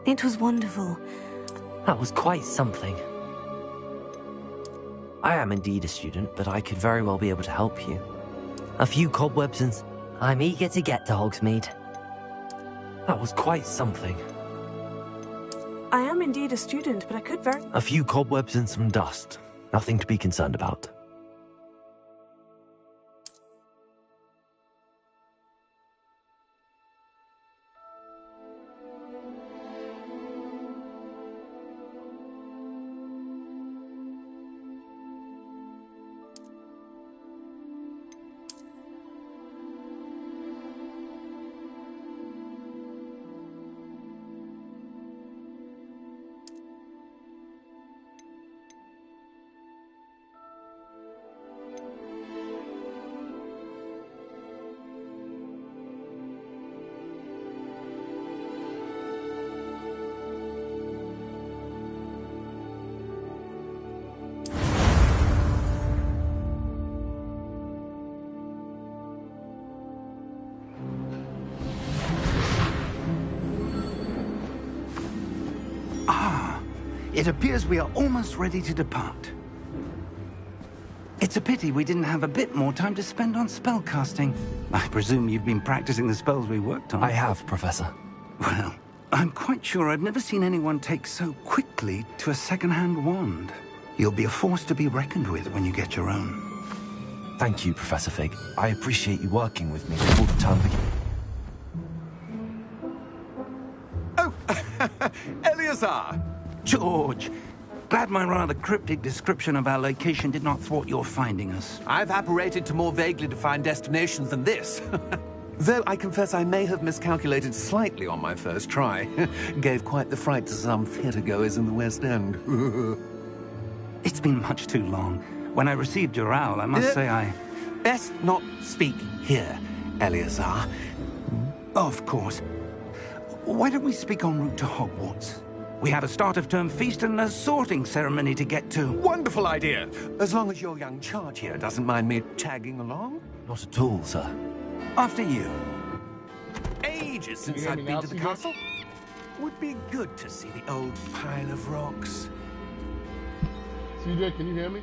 It was wonderful. That was quite something. I am indeed a student, but I could very well be able to help you. A few cobwebs and... I'm eager to get to Hogsmeade. That was quite something. I am indeed a student, but I could very... A few cobwebs and some dust. Nothing to be concerned about. It appears we are almost ready to depart. It's a pity we didn't have a bit more time to spend on spellcasting. I presume you've been practicing the spells we worked on. I have, Professor. Well, I'm quite sure I've never seen anyone take so quickly to a second-hand wand. You'll be a force to be reckoned with when you get your own. Thank you, Professor Fig. I appreciate you working with me before the term begins. Oh, Eleazar! George, glad my rather cryptic description of our location did not thwart your finding us. I've apparated to more vaguely defined destinations than this. Though I confess I may have miscalculated slightly on my first try. Gave quite the fright to some theatre-goers in the West End. It's been much too long. When I received your owl, I must say I... Best not speak here, Eleazar. Of course. Why don't we speak en route to Hogwarts? We have a start-of-term feast and a sorting ceremony to get to. Wonderful idea! As long as your young charge here doesn't mind me tagging along. Not at all, sir. After you. Ages since I've been to the castle. Would be good to see the old pile of rocks. CJ, can you hear me?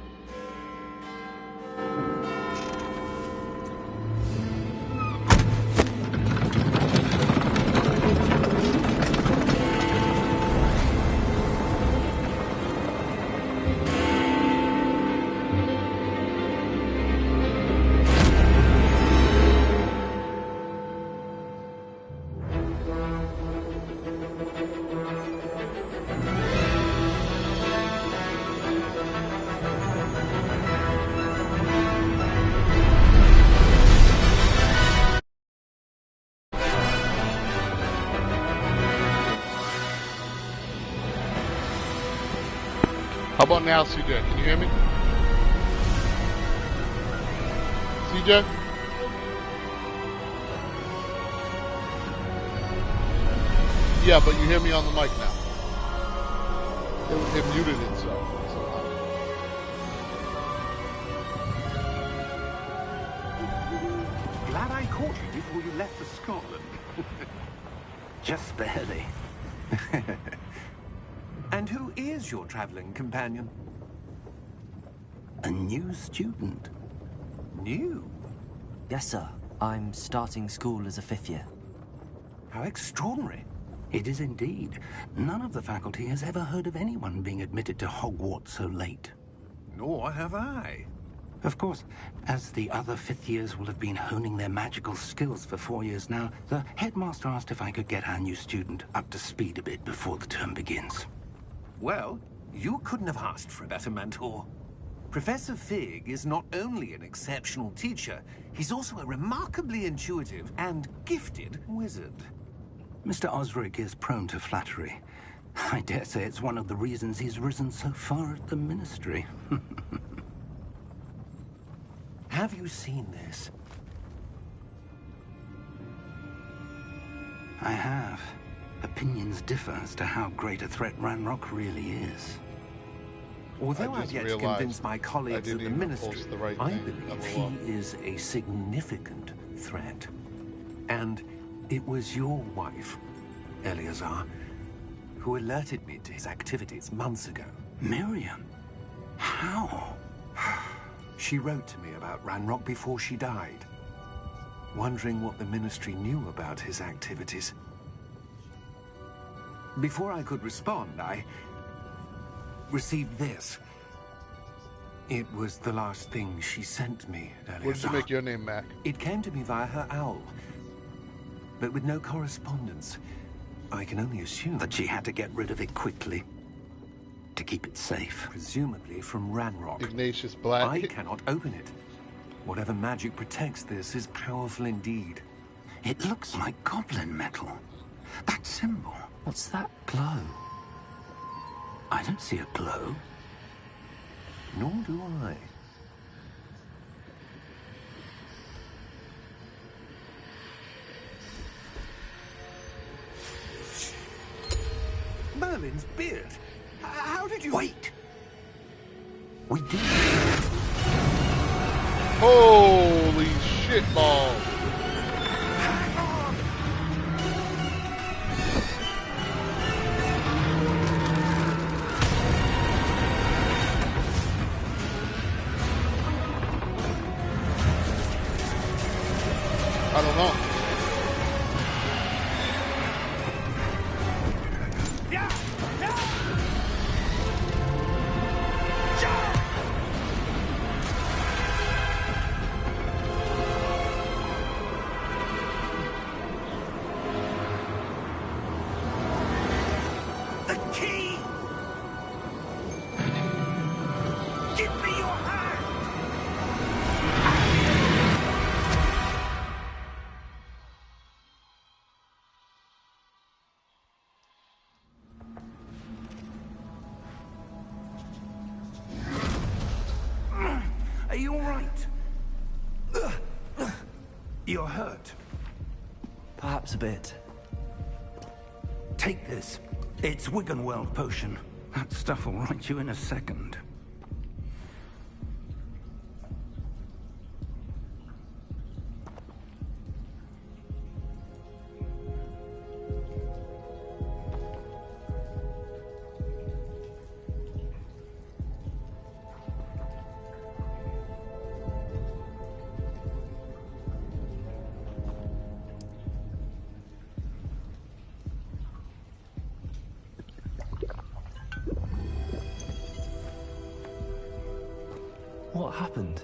How about now, CJ? Can you hear me? CJ? Yeah, but you hear me on the mic now. It muted itself somehow. Glad I caught you before you left for Scotland. Just barely. And who is your traveling companion? A new student. New? Yes, sir. I'm starting school as a 5th year. How extraordinary. It is indeed. None of the faculty has ever heard of anyone being admitted to Hogwarts so late. Nor have I. Of course, as the other 5th years will have been honing their magical skills for 4 years now, the headmaster asked if I could get our new student up to speed a bit before the term begins. Well, you couldn't have asked for a better mentor. Professor Fig is not only an exceptional teacher, he's also a remarkably intuitive and gifted wizard. Mr. Osric is prone to flattery. I dare say it's one of the reasons he's risen so far at the Ministry. Have you seen this? I have. Opinions differ as to how great a threat Ranrock really is. Although I I've just yet to realized convince my I colleagues at didn't the even Ministry, post the right I thing. believe LOL. he is a significant threat. And it was your wife, Eleazar, who alerted me to his activities months ago. Miriam? How? She wrote to me about Ranrock before she died, wondering what the Ministry knew about his activities. Before I could respond, I received this. It was the last thing she sent me, Eleazar. Where did you make your name, Mac? It came to me via her owl, but with no correspondence. I can only assume That she had to get rid of it quickly to keep it safe. presumably from Ranrock. Ignatius Black. I cannot open it. Whatever magic protects this is powerful indeed. It looks like goblin metal. That symbol. What's that glow? I don't see a glow. Nor do I. Merlin's beard. How did you... Wait! We did. Holy shit balls. Hang on! I don't know. Yeah! Yeah! Jump! The key! Give me your hand! Are you all right? You're hurt. Perhaps a bit. Take this. It's Wiggenweld potion. That stuff will right you in a second. What happened?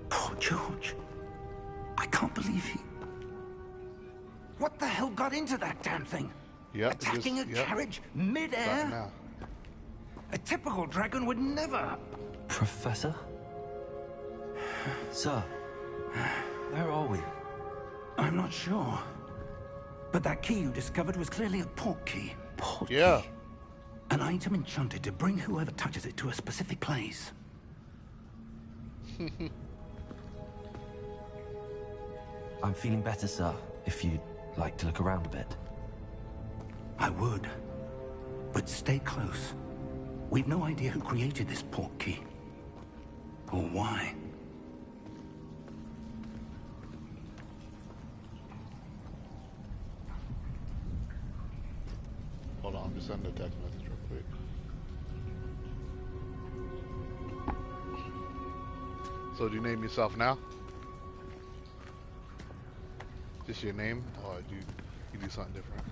Poor George. I can't believe he... What the hell got into that damn thing? Yep, Attacking a carriage mid-air? Now. A typical dragon would never... Professor? Sir, where are we? I'm not sure. But that key you discovered was clearly a port key. Port Yeah. An item enchanted to bring whoever touches it to a specific place. I'm feeling better, sir, if you'd like to look around a bit. I would. But stay close. We've no idea who created this port key. Or why. Hold on, I'm just sending a text message real quick. So do you name yourself now? Just your name, or do you do something different?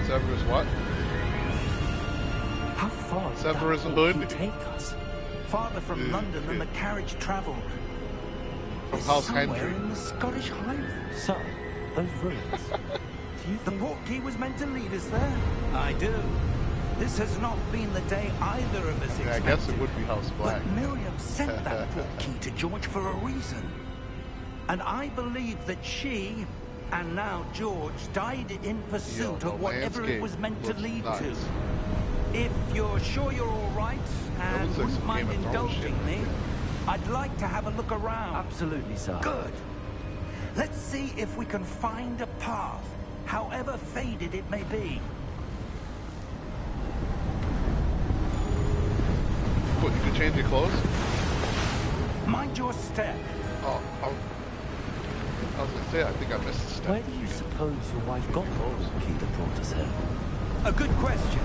Severus what? How far did Severus that port Hood? key take us? Farther from London than the carriage travelled. From House Somewhere Hendry. in the Scottish Highlands. Sir, those ruins. Do you The think... port key was meant to lead us there. I do. This has not been the day either of us Yeah, I expected. guess it would be House Black. But Miriam sent that port key to George for a reason. And I believe that she, and now George, died in pursuit Yo, of the whatever it landscape was meant to looks lead nice. to. If you're sure you're all right and looks like wouldn't some mind Game of Thrones indulging shit. me, I'd like to have a look around. Absolutely, sir. Good. Let's see if we can find a path, however faded it may be. What, you can change your clothes? Mind your step. Oh, I was gonna say, I think I missed a step. Where do you suppose your wife got the key that brought us here? A good question.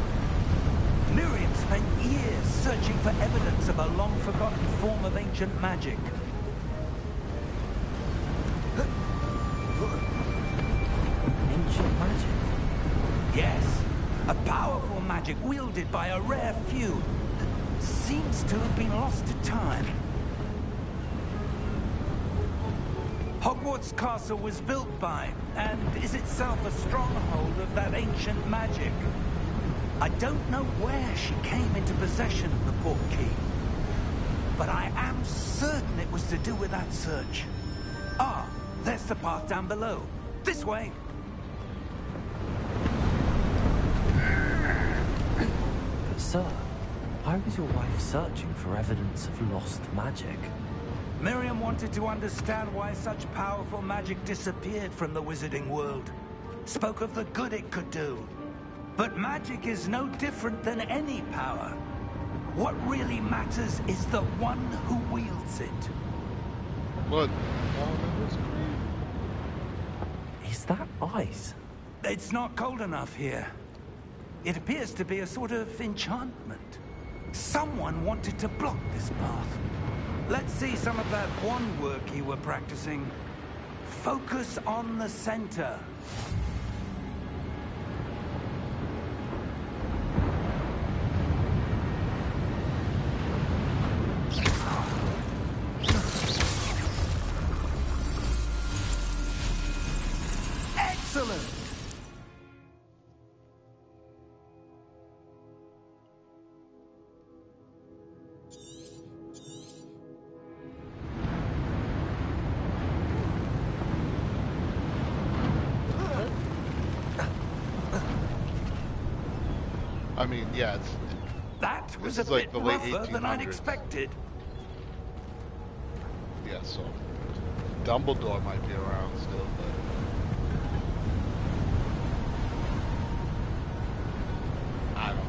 Miriam spent years searching for evidence of a long-forgotten form of ancient magic. Ancient magic? Yes, a powerful magic wielded by a rare few that seems to have been lost to time. Hogwarts Castle was built by, and is itself a stronghold of that ancient magic. I don't know where she came into possession of the port key, but I am certain it was to do with that search. Ah, there's the path down below. This way. But sir, why was your wife searching for evidence of lost magic? Miriam wanted to understand why such powerful magic disappeared from the wizarding world. Spoke of the good it could do. But magic is no different than any power. What really matters is the one who wields it. What? Oh, that was great. Is that ice? It's not cold enough here. It appears to be a sort of enchantment. Someone wanted to block this path. Let's see some of that wand work you were practicing. Focus on the center. Excellent! I mean, yeah, That was a is like bit the late rougher than I'd 1800s. expected. yeah, so Dumbledore might be around still, but I don't know.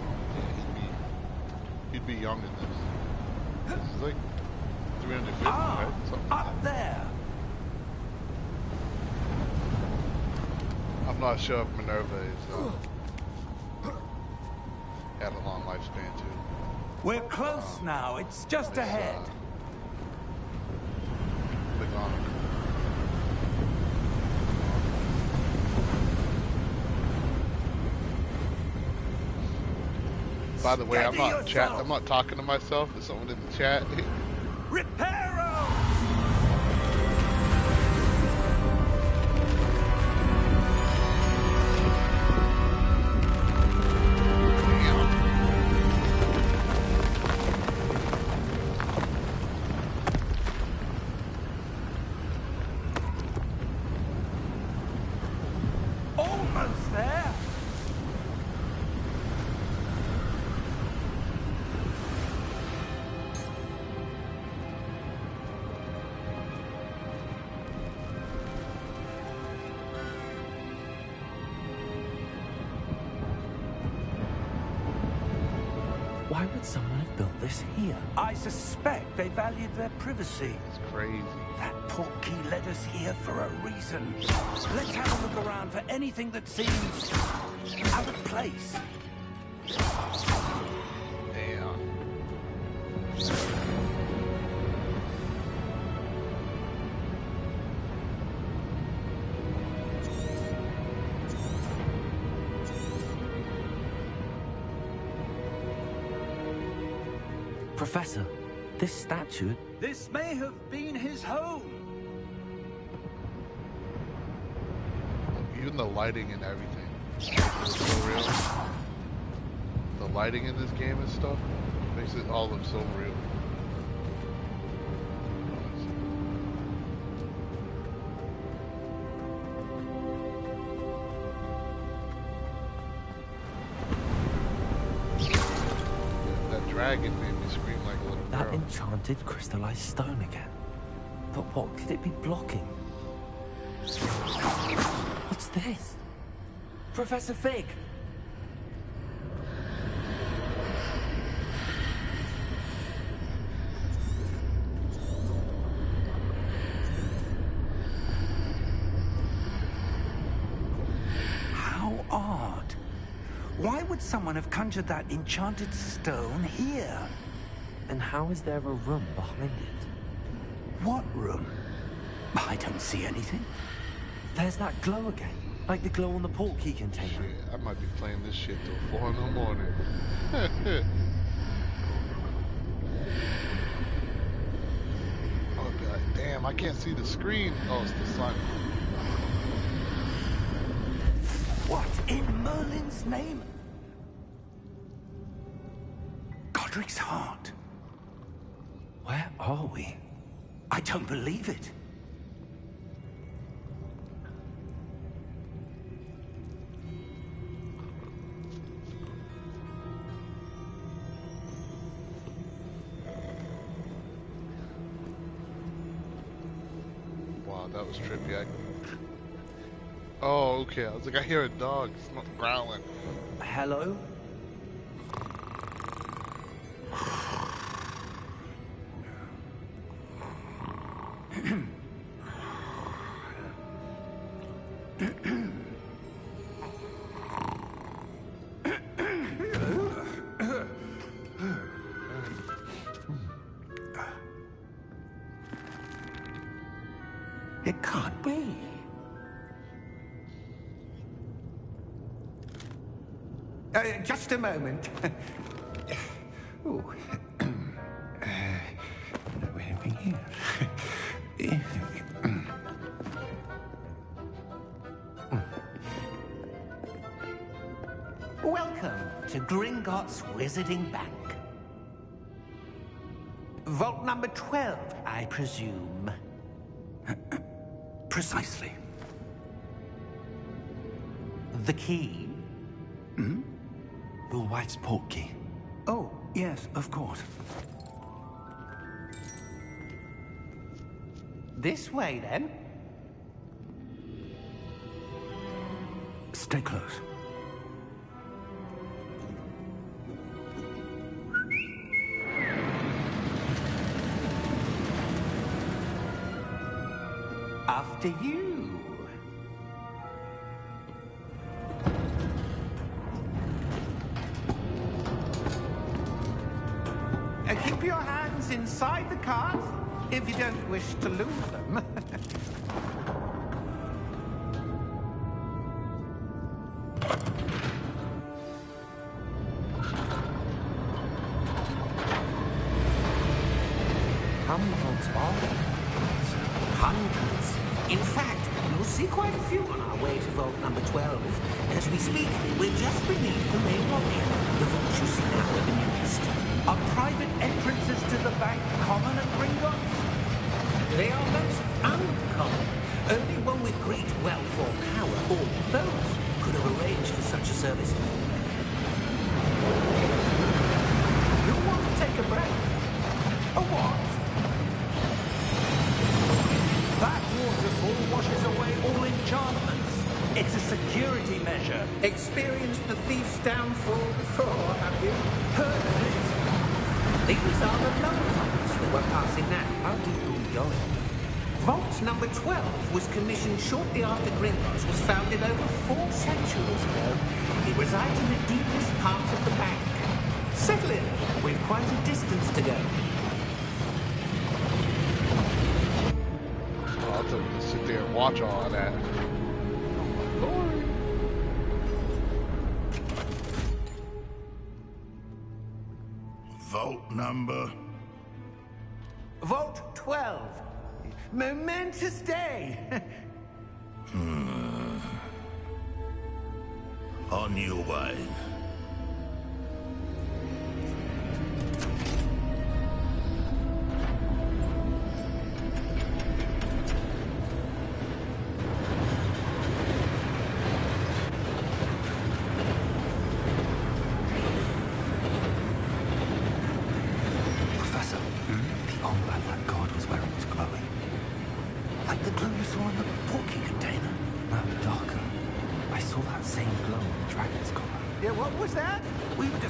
Yeah, he'd be young in this. This is like 350, Ah, right? Something like up that. there. I'm not sure if Minerva is had a long lifespan too. We're close now. It's just ahead. Click on it. By the way, I'm Steady not yourself. I'm not talking to myself. There's someone in the chat. Reparo! Almost there. Why would someone have built this here? I suspect they valued their privacy. It's crazy. That port key led us here for a reason. Let's have a look around for anything that seems out of place. Damn. Professor, this statue... This may have been his home. Even the lighting and everything. It's so real. The lighting in this game and stuff makes it all look so real. dragon made me scream like a little That girl. enchanted crystallized stone again. But what could it be blocking? What's this? Professor Fig! How odd. Why would someone have conjured that enchanted stone here? And how is there a room behind it? What room? I don't see anything. There's that glow again. Like the glow on the portkey container. Shit, I might be playing this shit till 4 in the morning. Oh god, damn, I can't see the screen. Oh, it's the sun. What in Merlin's name? Godric's heart. Where are we? I don't believe it. Wow, that was trippy. Oh, okay. I was like, I hear a dog. It's not growling. Hello? It can't be. Just a moment. Oh. Anything here? Welcome to Gringotts Wizarding Bank. Vault number 12, I presume. Precisely. The key? Your wife's portkey. Oh, yes, of course. This way, then. Stay close. After you. Keep your hands inside the cart if you don't wish to lose them. How many vaults are there? Hundreds. In fact, you'll see quite a few on our way to vault number 12. As we speak, we're just beneath the main lobby. The vaults you see now are the newest. Are private entrances to the bank common at Gringotts? They are most uncommon. Only one with great wealth or power, or both, could have arranged for such a service. You want to take a break? A what? That waterfall washes away all enchantments. It's a security measure. Experienced the thief's downfall before, have you? Heard of it? These are the lower vaults that we're passing now. How deep are we going? Vault number 12 was commissioned shortly after Gringotts was founded over 4 centuries ago. It resides in the deepest part of the bank. Settle in. We've quite a distance to go. I'll tell you to sit there and watch all of that. Oh, Lord. Vault number. Vault 12. Momentous day. On your way.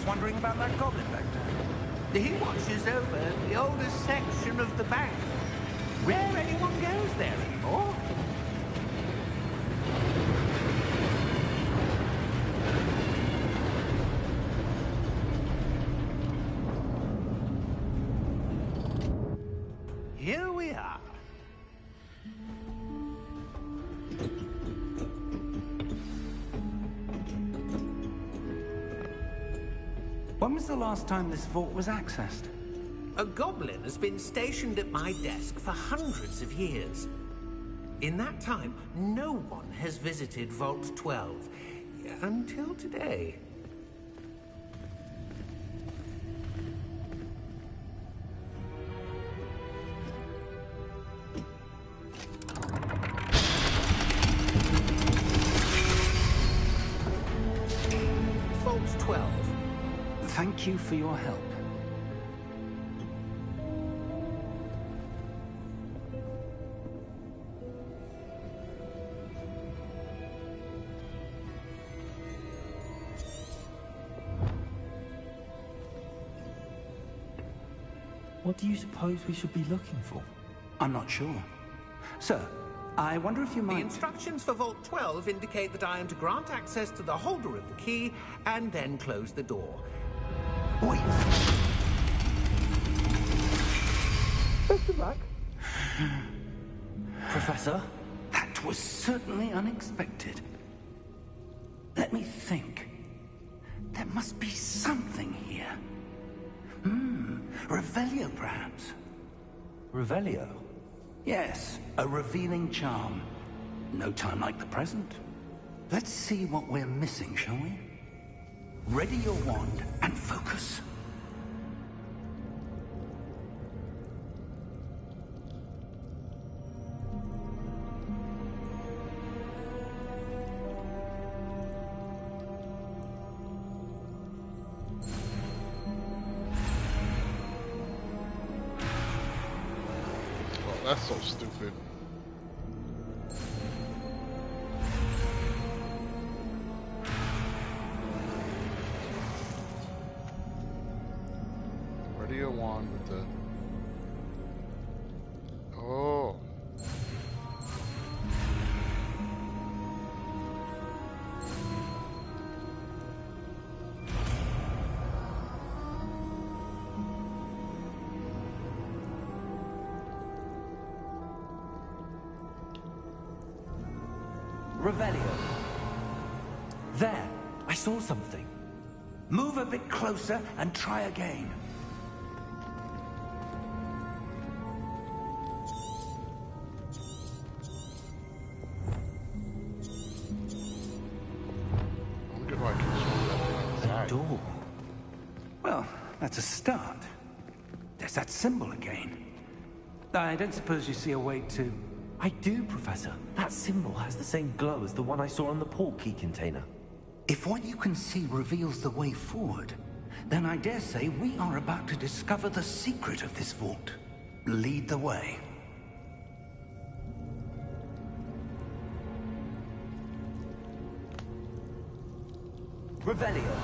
was wondering about that goblin back there. He watches over the oldest section of the bank. Rare anyone goes there anymore. Here we are. When was the last time this vault was accessed? A goblin has been stationed at my desk for hundreds of years. In that time, no one has visited Vault 12. Until today. Vault 12. Thank you for your help. What do you suppose we should be looking for? I'm not sure. Sir, I wonder if you The might... instructions for Vault 12 indicate that I am to grant access to the holder of the key and then close the door. Wait! Best of luck. Professor? That was certainly unexpected. Let me think. There must be something here. Revelio, perhaps? Revelio? Yes, a revealing charm. No time like the present. Let's see what we're missing, shall we? Ready your wand and focus. Oh, that's so stupid. Ready your wand with the... Oh. Revelio. There, I saw something. Move a bit closer and try again. I wonder if I can shoot that thing A inside. door. Well, that's a start. There's that symbol again. I don't suppose you see a way to... I do, Professor. That symbol has the same glow as the one I saw on the port key container. If what you can see reveals the way forward, then I dare say we are about to discover the secret of this vault. Lead the way. Revelio.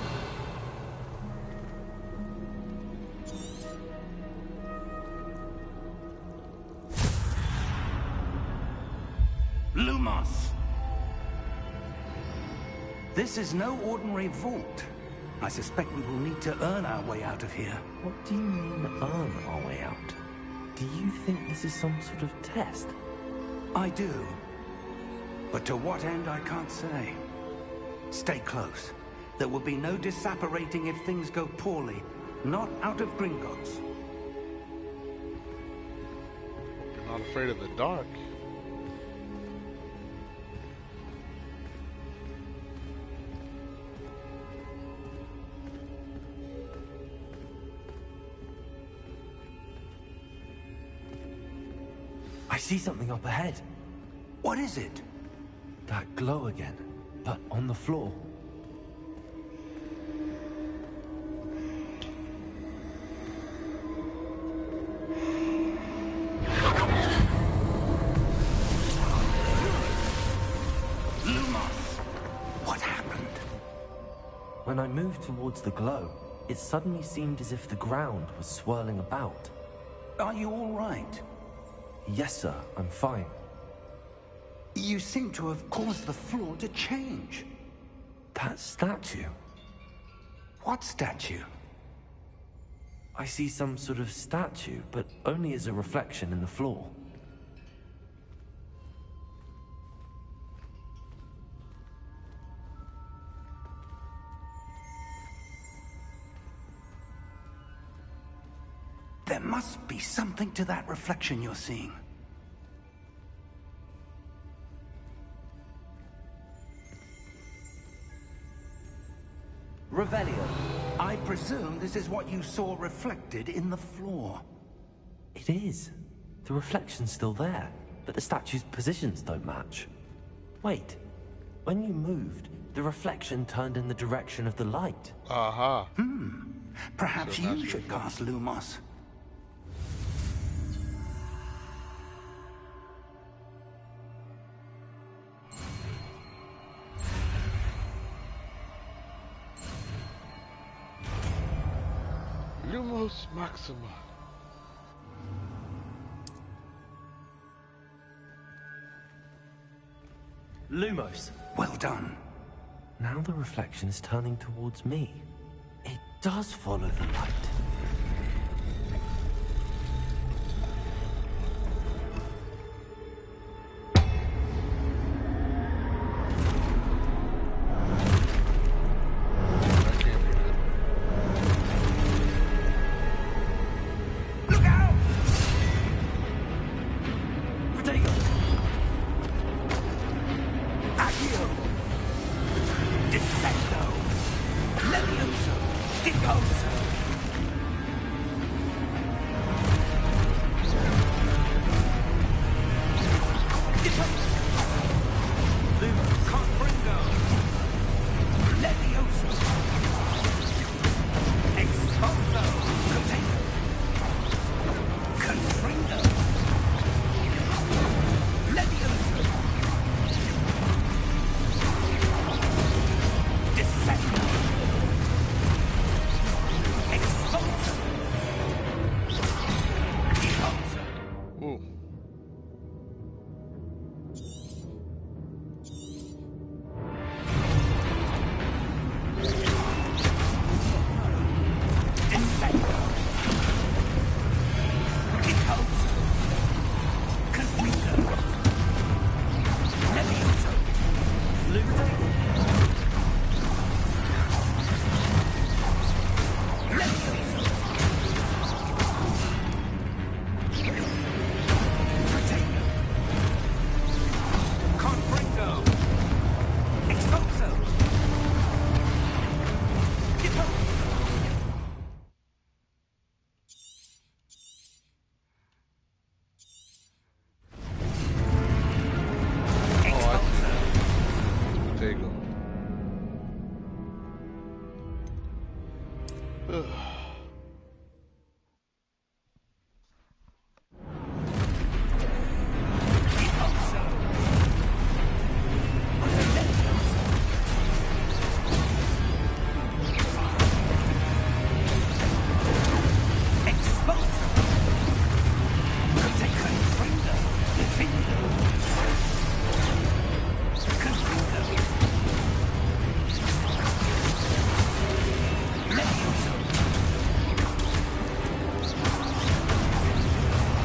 Lumos! This is no ordinary vault. I suspect we will need to earn our way out of here. What do you mean, earn our way out? Do you think this is some sort of test? I do. But to what end, I can't say. Stay close. There will be no disapparating if things go poorly. Not out of Gringotts. You're not afraid of the dark. I see something up ahead. What is it? That glow again, but on the floor. Lumos! What happened? When I moved towards the glow, it suddenly seemed as if the ground was swirling about. Are you all right? Yes, sir, I'm fine. You seem to have caused the floor to change. That statue? What statue? I see some sort of statue, but only as a reflection in the floor. There must be something to that reflection you're seeing. Revelio, I presume this is what you saw reflected in the floor. It is. The reflection's still there, but the statue's positions don't match. Wait, when you moved, the reflection turned in the direction of the light. Aha. Perhaps So you that's should cast Lumos. Lumos Maxima. Lumos! Well done. Now the reflection is turning towards me. It does follow the light. That can't be good. Look out! Protego! Accio! Dissecto! Levioso! Dicoso! Confringo! Levioso! Expulso! Container! Confringo! Levioso! Dissecto! Expulso! Dicoso! Ooh. Dissecto! Dicoso! Confringo! Levioso! Levioso! Protego! Confringo! Expulso! Dicoso! Expulso! Protego. Dicoso! Levioso! Expulso! Confringo! Defendo! Confringo! Levioso!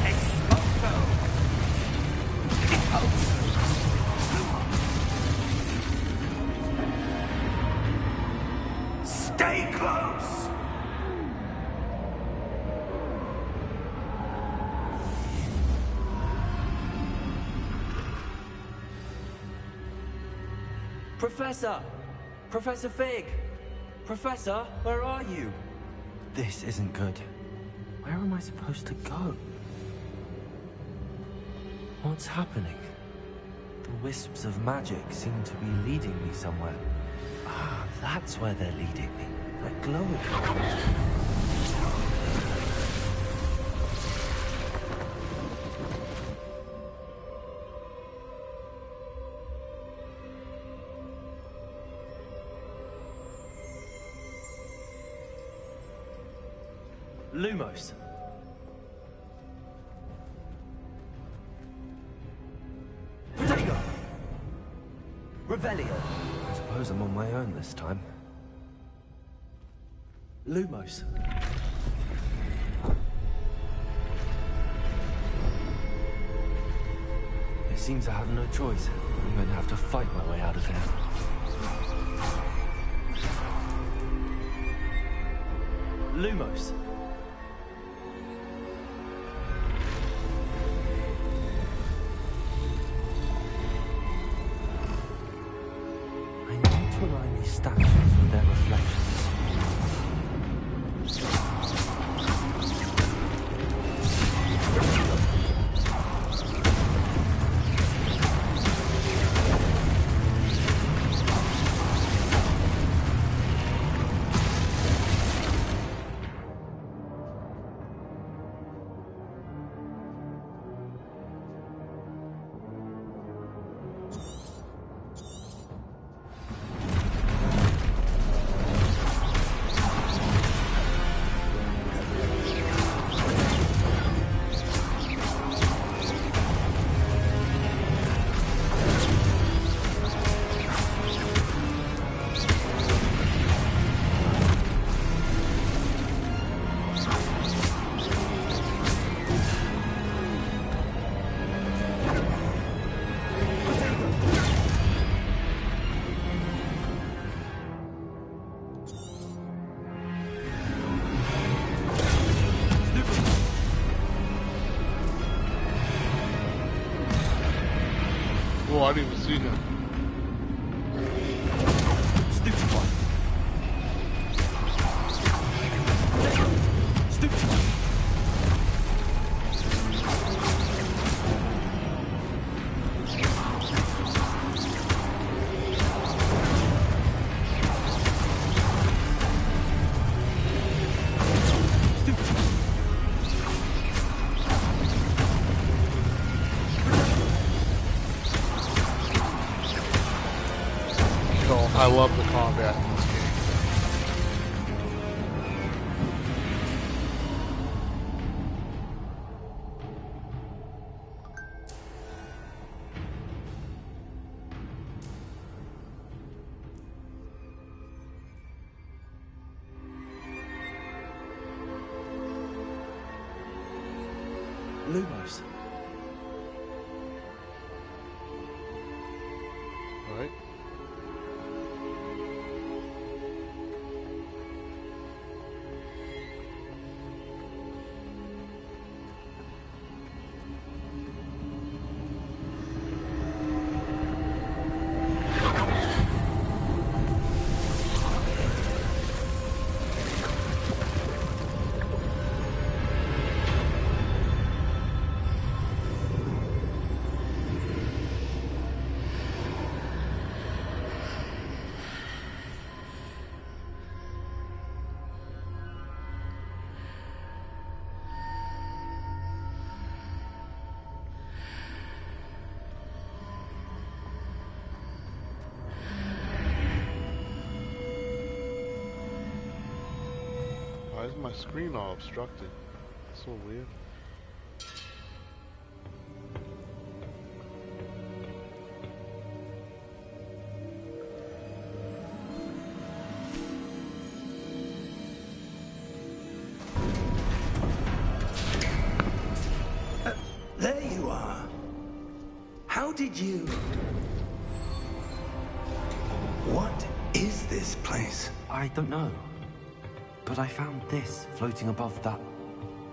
Expulso! Dicoso! Stay close! Professor! Professor Fig! Professor, where are you? This isn't good. Where am I supposed to go? What's happening? The wisps of magic seem to be leading me somewhere. Ah, that's where they're leading me. That glowing. Lumos. Protego! Revelio. I suppose I'm on my own this time. Lumos. It seems I have no choice. I'm going to have to fight my way out of here. Lumos. I need to align these statues with their reflections. Oh, I didn't even see him. Stupid one. Stupid one. I love the combat in this game. Lumos. Right? Why is my screen all obstructed? It's so weird. There you are. How did you... What is this place? I don't know. But I found this floating above that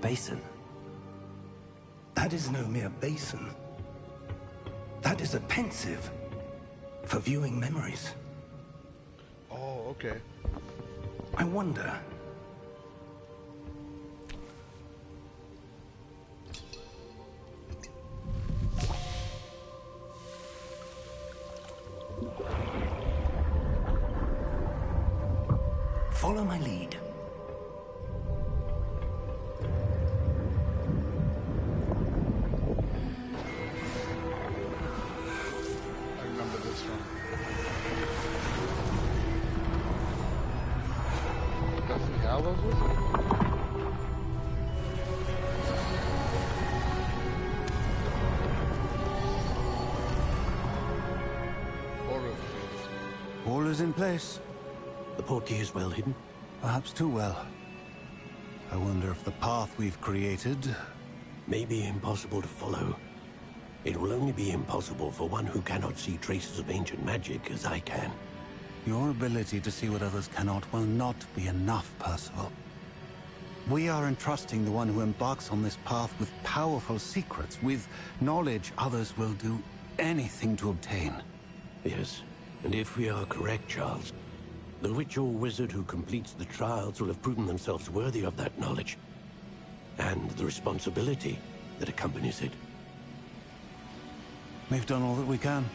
basin. That is no mere basin. That is a pensive for viewing memories. Oh, okay. I wonder... Follow my lead. I remember this one. Deathly Hallows, was it? is in place. The portkey is well hidden? Perhaps too well. I wonder if the path we've created... May be impossible to follow. It will only be impossible for one who cannot see traces of ancient magic as I can. Your ability to see what others cannot will not be enough, Percival. We are entrusting the one who embarks on this path with powerful secrets, with knowledge others will do anything to obtain. Yes, and if we are correct, Charles, the witch or wizard who completes the trials will have proven themselves worthy of that knowledge, and the responsibility that accompanies it. We've done all that we can.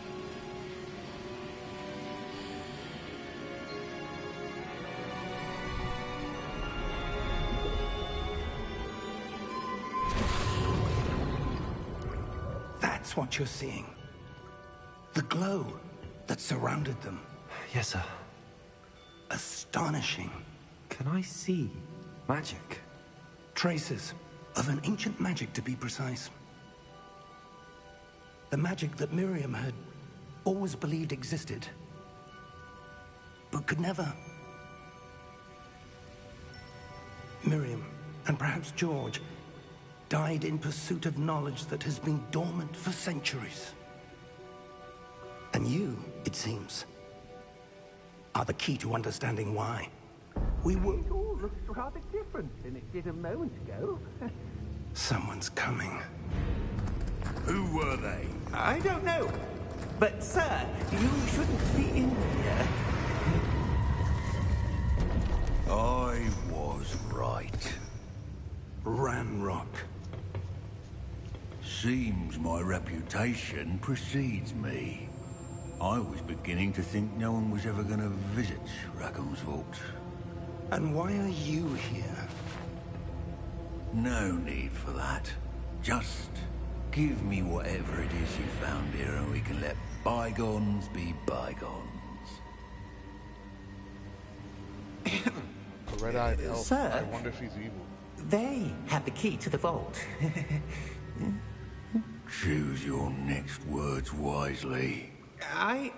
That's what you're seeing. The glow that surrounded them. Yes, sir. Astonishing. Can I see magic? Traces of an ancient magic, to be precise. The magic that Miriam had always believed existed, but could never. Miriam, and perhaps George, died in pursuit of knowledge that has been dormant for centuries. And you, it seems, are the key to understanding why. We were... It all looks rather different than it did a moment ago. Someone's coming. Who were they? I don't know. But, sir, you shouldn't be in here. I was right. Ranrock. Seems my reputation precedes me. I was beginning to think no one was ever going to visit Rackham's vault. And why are you here? No need for that. Just give me whatever it is you found here and we can let bygones be bygones. A red-eyed elf. Sir? I wonder if he's evil. They have the key to the vault. Choose your next words wisely. I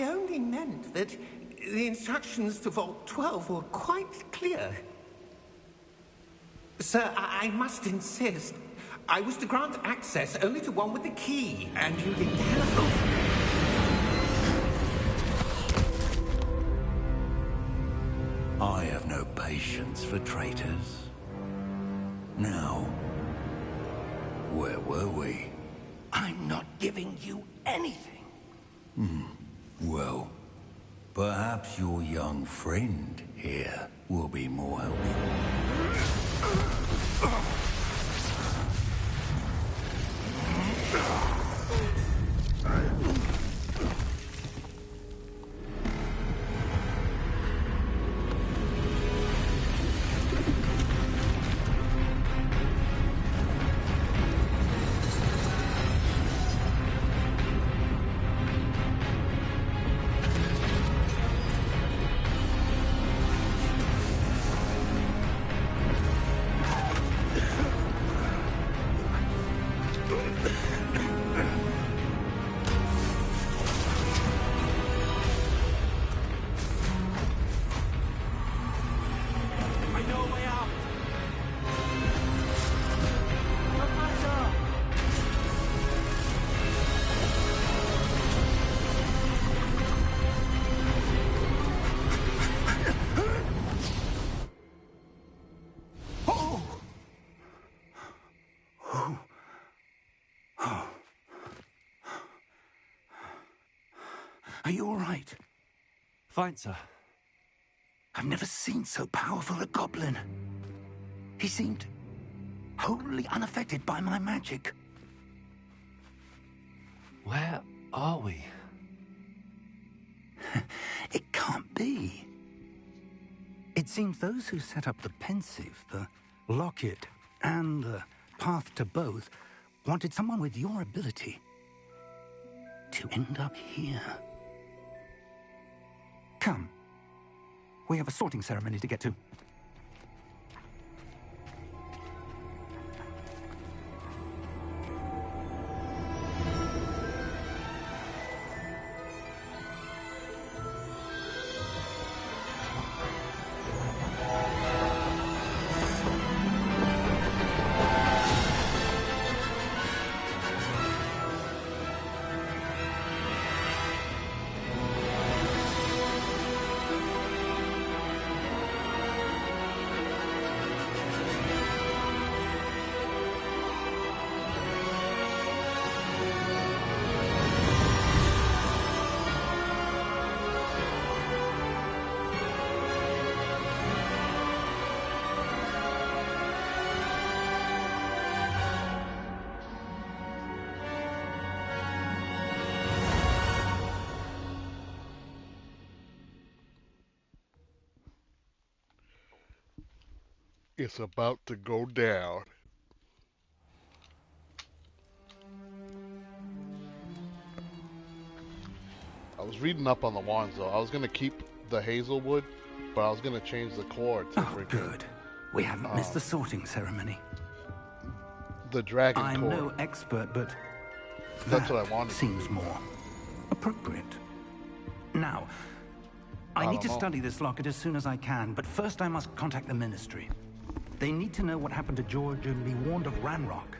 only meant that the instructions to Vault 12 were quite clear. Sir, I must insist. I was to grant access only to one with the key, and you didn't have... I have no patience for traitors. Now, where were we? I'm not giving you anything. Well, perhaps your young friend here will be more helpful. Are you all right? Fine, sir. I've never seen so powerful a goblin. He seemed wholly unaffected by my magic. Where are we? It can't be. It seems those who set up the pensive, the locket, and the path to both wanted someone with your ability to end up here. Come. We have a sorting ceremony to get to. It's about to go down. I was reading up on the wands though. I was gonna keep the hazelwood, but I was gonna change the core to Oh, good. We haven't missed the sorting ceremony. the dragon I'm core. no expert, but That's that what I wanted. seems more appropriate. Now, I need to study this locket as soon as I can, but first I must contact the Ministry. They need to know what happened to George and be warned of Ranrock.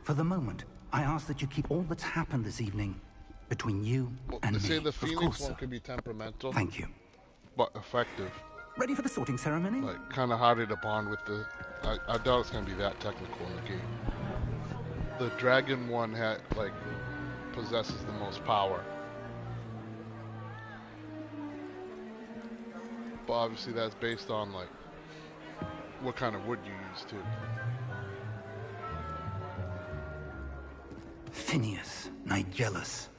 For the moment, I ask that you keep all that's happened this evening between you and They me. say the Of Phoenix course, one sir. could be temperamental, Thank you. but effective. Ready for the sorting ceremony? Like, kind of harder to bond with the... I doubt it's gonna be that technical in the game. The dragon one possesses the most power. But obviously that's based on, like, what kind of wood you use, too. Phineas, Nigellus,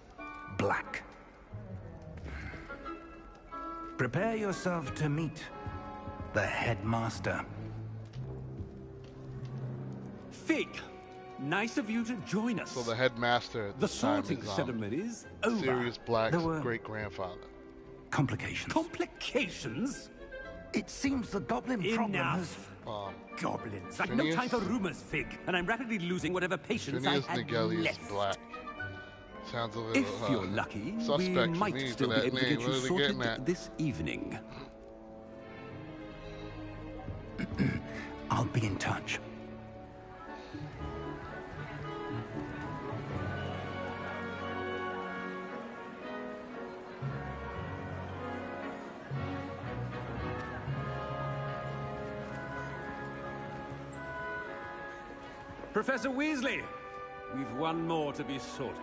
Black. Prepare yourself to meet the headmaster. Fig, nice of you to join us. So the headmaster at The this time sorting is, ceremony's over. Sirius Black's There were- great-grandfather. Complications. Complications? It seems the goblin problem has... Enough. Goblins. I've no Phineas- time for rumors, Fig, and I'm rapidly losing whatever patience Phineas I had Nigelius left. Black. Sounds a little If you're lucky, we suspect to might me still for be that able to name. get What you are they sorted getting at? this evening. I'll be in touch. Professor Weasley, we've one more to be sorted.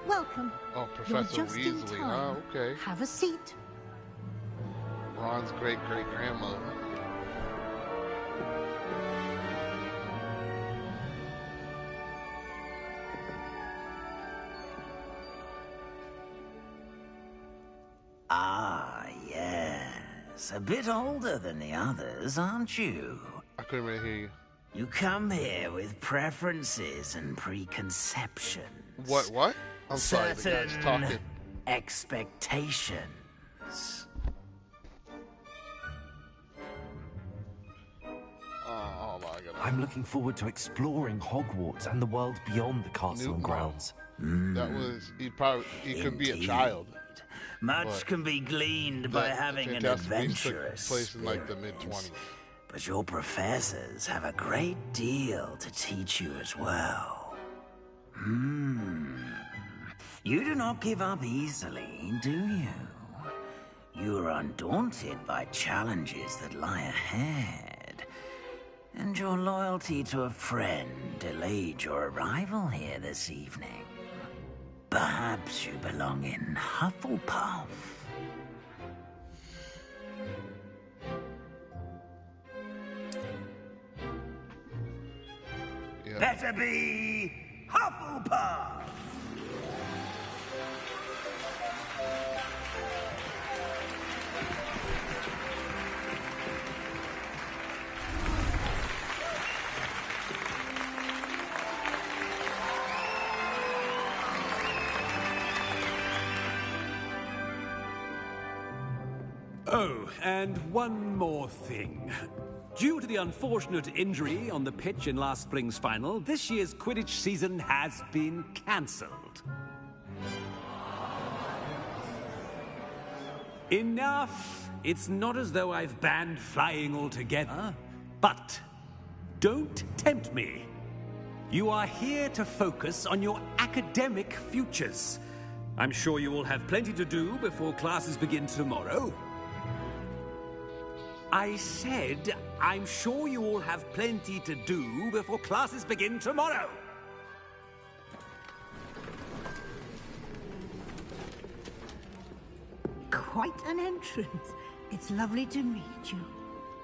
Welcome. Oh, You're Professor just in Weasley. time. Oh, okay. Have a seat. Ron's great-great-grandmother. Ah, yes. A bit older than the others, aren't you? I couldn't really hear you. You come here with preferences and preconceptions. What? I'm sorry, the Certain guy's talking. expectations. Oh my god. I'm looking forward to exploring Hogwarts and the world beyond the castle and Newton. grounds. That was... He could be a child. Much But can be gleaned by That having an Fantastic Beasts adventurous took place in like the spirit. mid-20s. But your professors have a great deal to teach you as well. You do not give up easily, do you? You are undaunted by challenges that lie ahead. And your loyalty to a friend delayed your arrival here this evening. Perhaps you belong in Hufflepuff. Yeah. Better be Hufflepuff! Oh, and one more thing. Due to the unfortunate injury on the pitch in last spring's final, this year's Quidditch season has been cancelled. Enough! It's not as though I've banned flying altogether, but don't tempt me. You are here to focus on your academic futures. I'm sure you will have plenty to do before classes begin tomorrow. I said, I'm sure you all have plenty to do before classes begin tomorrow. Quite an entrance. It's lovely to meet you.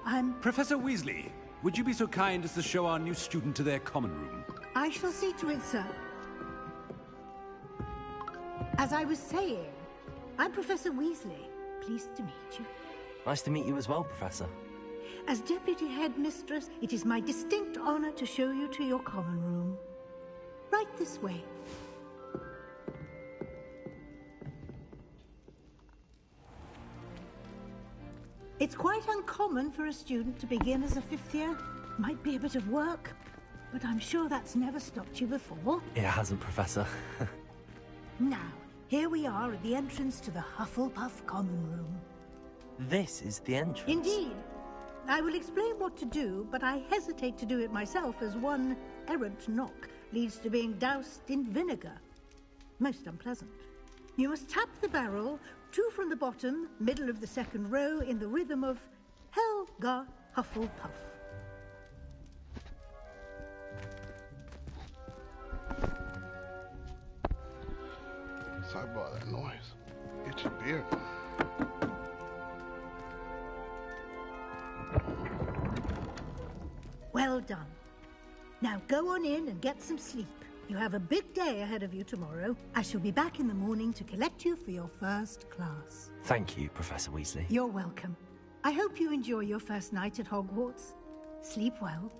I'm... Professor Weasley, would you be so kind as to show our new student to their common room? I shall see to it, sir. As I was saying, I'm Professor Weasley. Pleased to meet you. Nice to meet you as well, Professor. As Deputy Headmistress, it is my distinct honor to show you to your common room. Right this way. It's quite uncommon for a student to begin as a fifth year. Might be a bit of work, but I'm sure that's never stopped you before. It hasn't, Professor. Now, here we are at the entrance to the Hufflepuff common room. This is the entrance? Indeed. I will explain what to do, but I hesitate to do it myself as one errant knock leads to being doused in vinegar. Most unpleasant. You must tap the barrel, 2 from the bottom, middle of the second row, in the rhythm of Helga Hufflepuff. Sorry about that noise. Get your beard. Well done. Now go on in and get some sleep. You have a big day ahead of you tomorrow. I shall be back in the morning to collect you for your first class. Thank you, Professor Weasley. You're welcome. I hope you enjoy your first night at Hogwarts. Sleep well.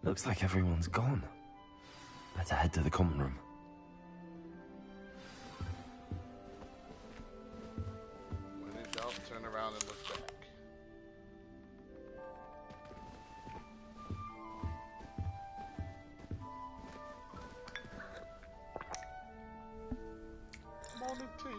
Looks like everyone's gone. Better head to the common room. When in doubt, turn around and look back. Morning tea.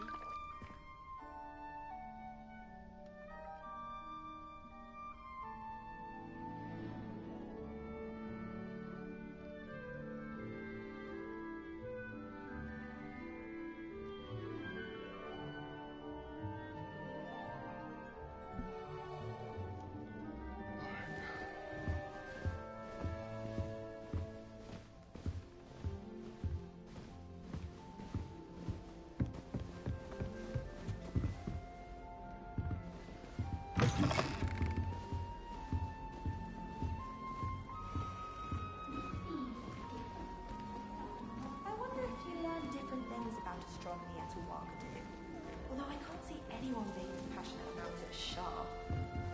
Although I can't see anyone being as passionate about it as Sharp.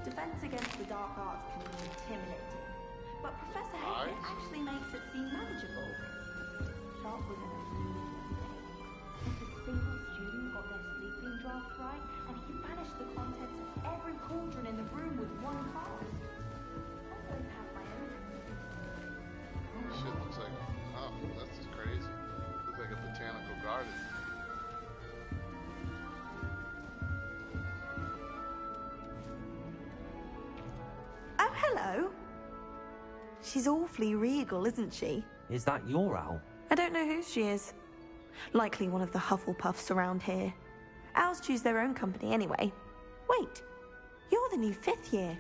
Defense against the dark arts can be intimidating, but Professor Hayden actually makes it seem manageable. Sharp was in a really good days. Not a single student got their sleeping draft right, and he banished the contents of every cauldron in the room with one class. I don't have my own. Shit looks like, oh, that's just crazy. Looks like a botanical garden. Oh, hello. She's awfully regal, isn't she? Is that your owl? I don't know who she is. Likely one of the Hufflepuffs around here. Owls choose their own company anyway. Wait, you're the new 5th year.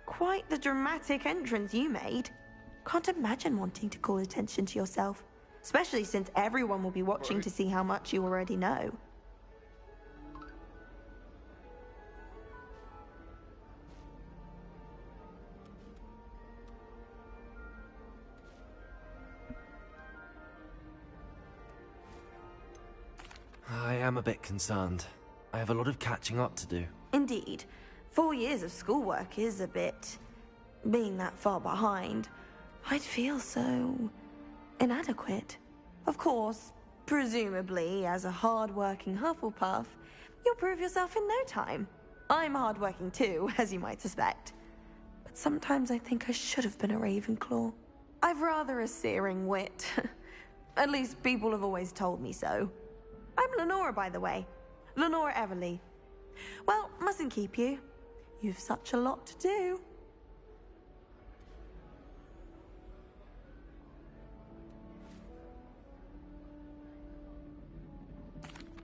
Quite the dramatic entrance you made. Can't imagine wanting to call attention to yourself, especially since everyone will be watching to see how much you already know. I am a bit concerned. I have a lot of catching up to do. Indeed. 4 years of schoolwork is a bit... being that far behind. I'd feel so... inadequate. Of course, presumably, as a hard-working Hufflepuff, you'll prove yourself in no time. I'm hard-working too, as you might suspect. But sometimes I think I should have been a Ravenclaw. I've rather a searing wit. At least people have always told me so. I'm Lenora, by the way. Lenora Everly. Well, mustn't keep you. You've such a lot to do.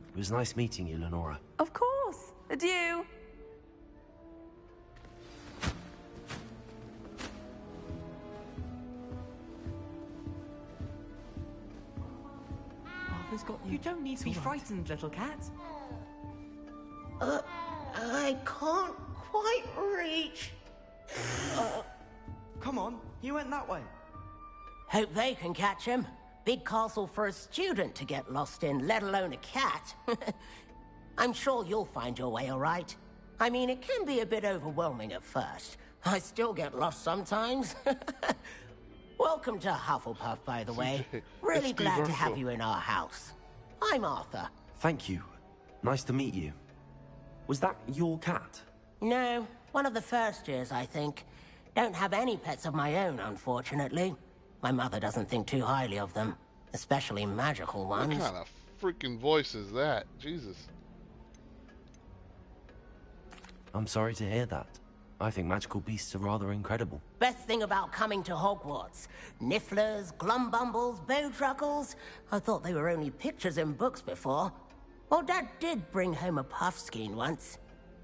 It was nice meeting you, Lenora. Of course. Adieu. You don't need to be frightened, little cat. I can't quite reach. Come on, he went that way. Hope they can catch him. Big castle for a student to get lost in, let alone a cat. I'm sure you'll find your way all right. I mean, it can be a bit overwhelming at first. I still get lost sometimes. Welcome to Hufflepuff, by the way. Really glad to have you in our house. I'm Arthur. Thank you. Nice to meet you. Was that your cat? No, one of the first years, I think. Don't have any pets of my own, unfortunately. My mother doesn't think too highly of them, especially magical ones. What kind of freaking voice is that? Jesus. I'm sorry to hear that. I think magical beasts are rather incredible. Best thing about coming to Hogwarts. Nifflers, glumbumbles, bowtruckles. I thought they were only pictures in books before. Well, Dad did bring home a puffskein once.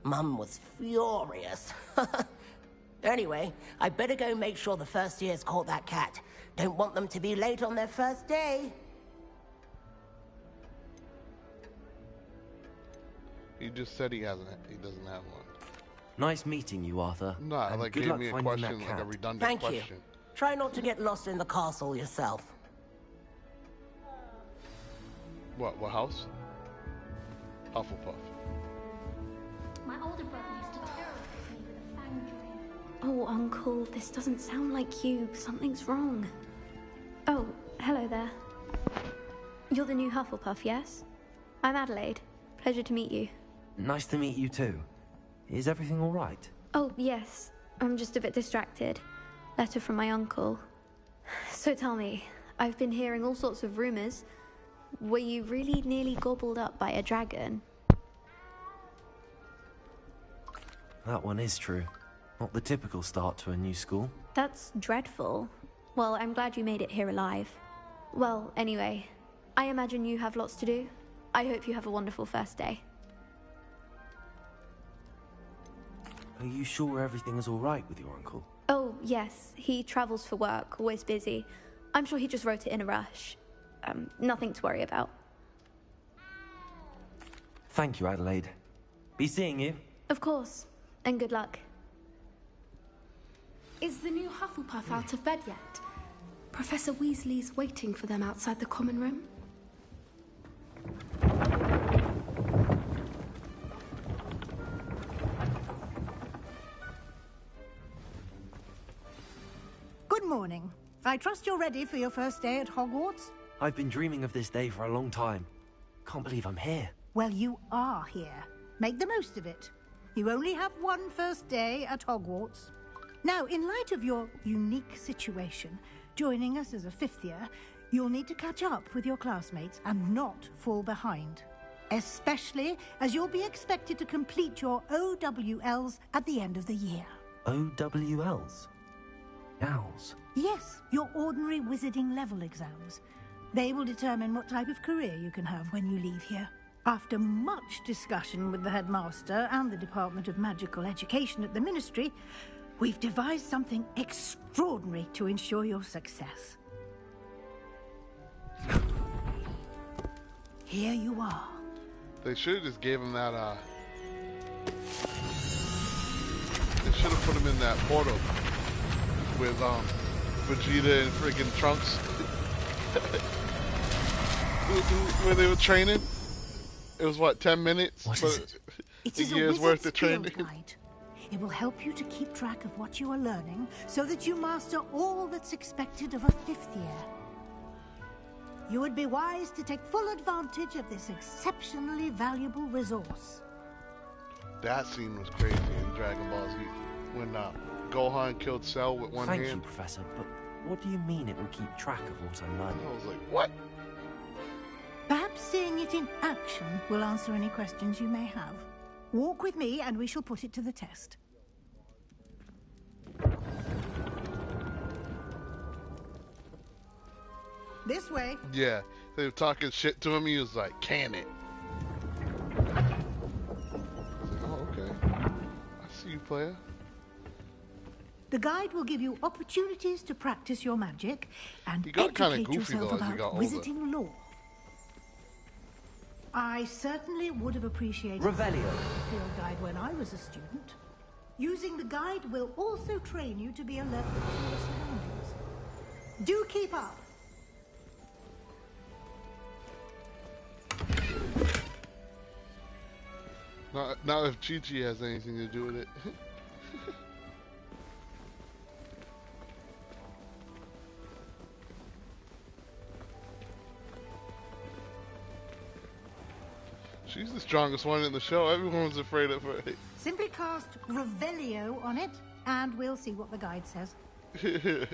Mum was furious. Anyway, I better go make sure the first years caught that cat. Don't want them to be late on their first day. He just said he doesn't have one. Nice meeting you, Arthur. No, and like good gave luck me a finding question, that like a cat. redundant Thank question. you. Try not to get lost in the castle yourself. What house? Hufflepuff. My older brother used to terrorize me with a fang dream. Oh, Uncle, this doesn't sound like you. Something's wrong. Oh, hello there. You're the new Hufflepuff, yes? I'm Adelaide. Pleasure to meet you. Nice to meet you too. Is everything all right? Oh, yes. I'm just a bit distracted. Letter from my uncle. So tell me, I've been hearing all sorts of rumors. Were you really nearly gobbled up by a dragon? That one is true. Not the typical start to a new school. That's dreadful. Well, I'm glad you made it here alive. Well, anyway, I imagine you have lots to do. I hope you have a wonderful first day. Are you sure everything is all right with your uncle? Oh, yes. He travels for work, always busy. I'm sure he just wrote it in a rush. Nothing to worry about. Thank you, Adelaide. Be seeing you. Of course. And good luck. Is the new Hufflepuff out of bed yet? Professor Weasley's waiting for them outside the common room. Good morning. I trust you're ready for your first day at Hogwarts? I've been dreaming of this day for a long time. Can't believe I'm here. Well, you are here. Make the most of it. You only have one first day at Hogwarts. Now, in light of your unique situation, joining us as a fifth year, you'll need to catch up with your classmates and not fall behind. Especially as you'll be expected to complete your OWLs at the end of the year. OWLs? Owls? Yes, your ordinary wizarding level exams. They will determine what type of career you can have when you leave here. After much discussion with the headmaster and the Department of Magical Education at the Ministry, we've devised something extraordinary to ensure your success. Here you are. They should have just gave him that, They should have put him in that portal with, Vegeta and friggin' Trunks. Where they were training. It was, what, 10 minutes? What is it? It a is year's worth of training. field guide. It will help you to keep track of what you are learning so that you master all that's expected of a fifth year. You would be wise to take full advantage of this exceptionally valuable resource. That scene was crazy in Dragon Ball Z when Gohan killed Cell with one hand. Thank you, Professor, but what do you mean it will keep track of what I'm learning? I was like, what? Perhaps seeing it in action will answer any questions you may have. Walk with me and we shall put it to the test. This way. Yeah, they were talking shit to him. He was like, "Can it?" I was like, "Oh, okay. I see you, player." The guide will give you opportunities to practice your magic and He got kinda educate goofy, yourself though, as he about got older. wizarding lore. I certainly would have appreciated Revelio. a field guide when I was a student. Using the guide will also train you to be alert to your surroundings. Do keep up. Not if Chi-Chi has anything to do with it. She's the strongest one in the show. Everyone's afraid of her. Simply cast Revelio on it, and we'll see what the guide says. It's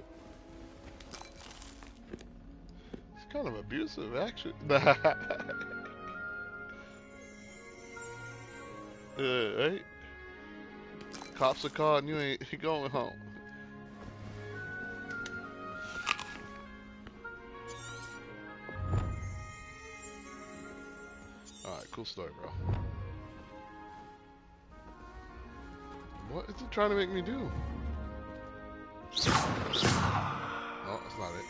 kind of abusive, actually. Right? Cops are calling, you ain't going home. Alright, cool story, bro. What is it trying to make me do? No, that's not it.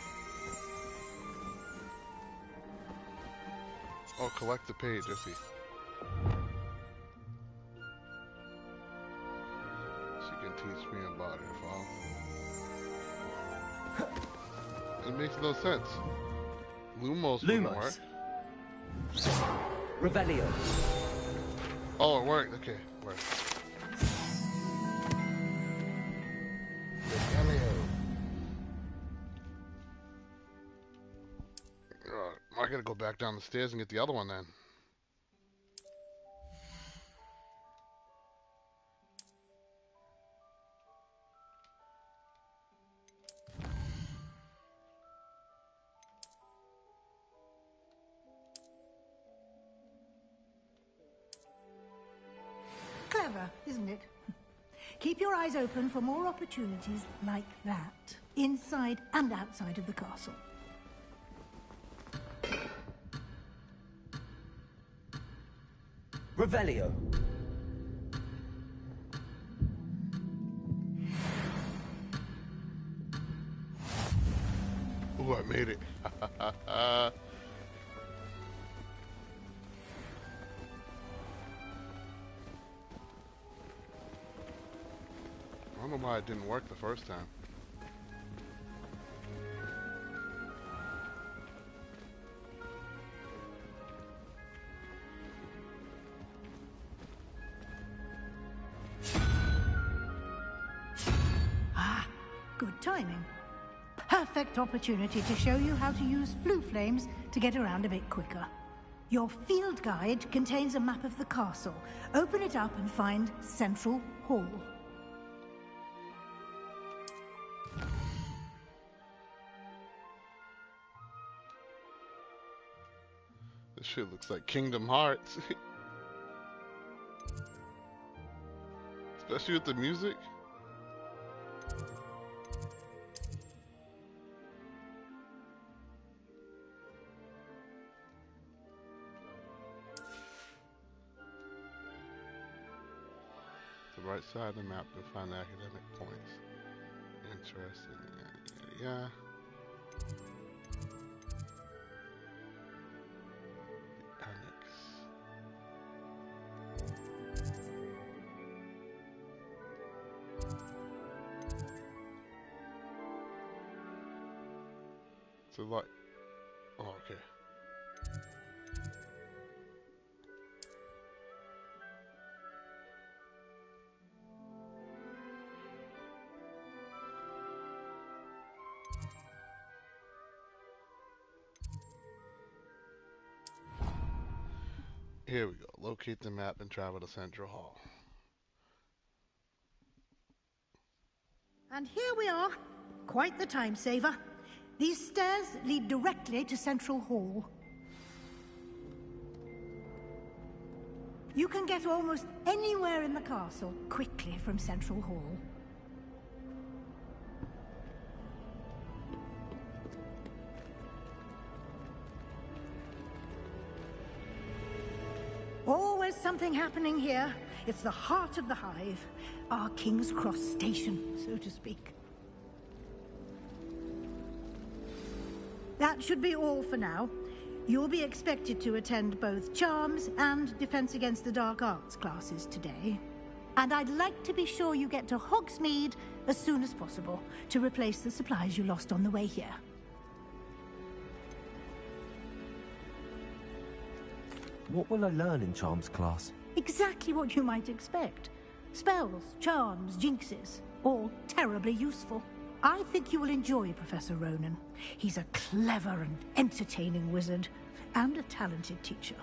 Oh, collect the page, I see. She can teach me about her father. It makes no sense. Lumos wouldn't work. Revelio. Oh, it worked. Okay, it worked. I gotta go back down the stairs and get the other one then. Clever, isn't it? Keep your eyes open for more opportunities like that, inside and outside of the castle. Revelio. Ooh, I made it. I don't know why it didn't work the first time. Good timing. Perfect opportunity to show you how to use flue flames to get around a bit quicker. Your field guide contains a map of the castle. Open it up and find Central Hall. This shit looks like Kingdom Hearts. Especially with the music. The right side of the map to find the academic points. Interesting. Yeah. So like, oh, okay. Here we go. Locate the map and travel to Central Hall. And here we are. Quite the time saver. These stairs lead directly to Central Hall. You can get almost anywhere in the castle quickly from Central Hall. Always something happening here. It's the heart of the hive. Our King's Cross station, so to speak. That should be all for now. You'll be expected to attend both Charms and Defense Against the Dark Arts classes today. And I'd like to be sure you get to Hogsmeade as soon as possible to replace the supplies you lost on the way here. What will I learn in Charms class? Exactly what you might expect. Spells, charms, jinxes, all terribly useful. I think you will enjoy Professor Ronan. He's a clever and entertaining wizard, and a talented teacher.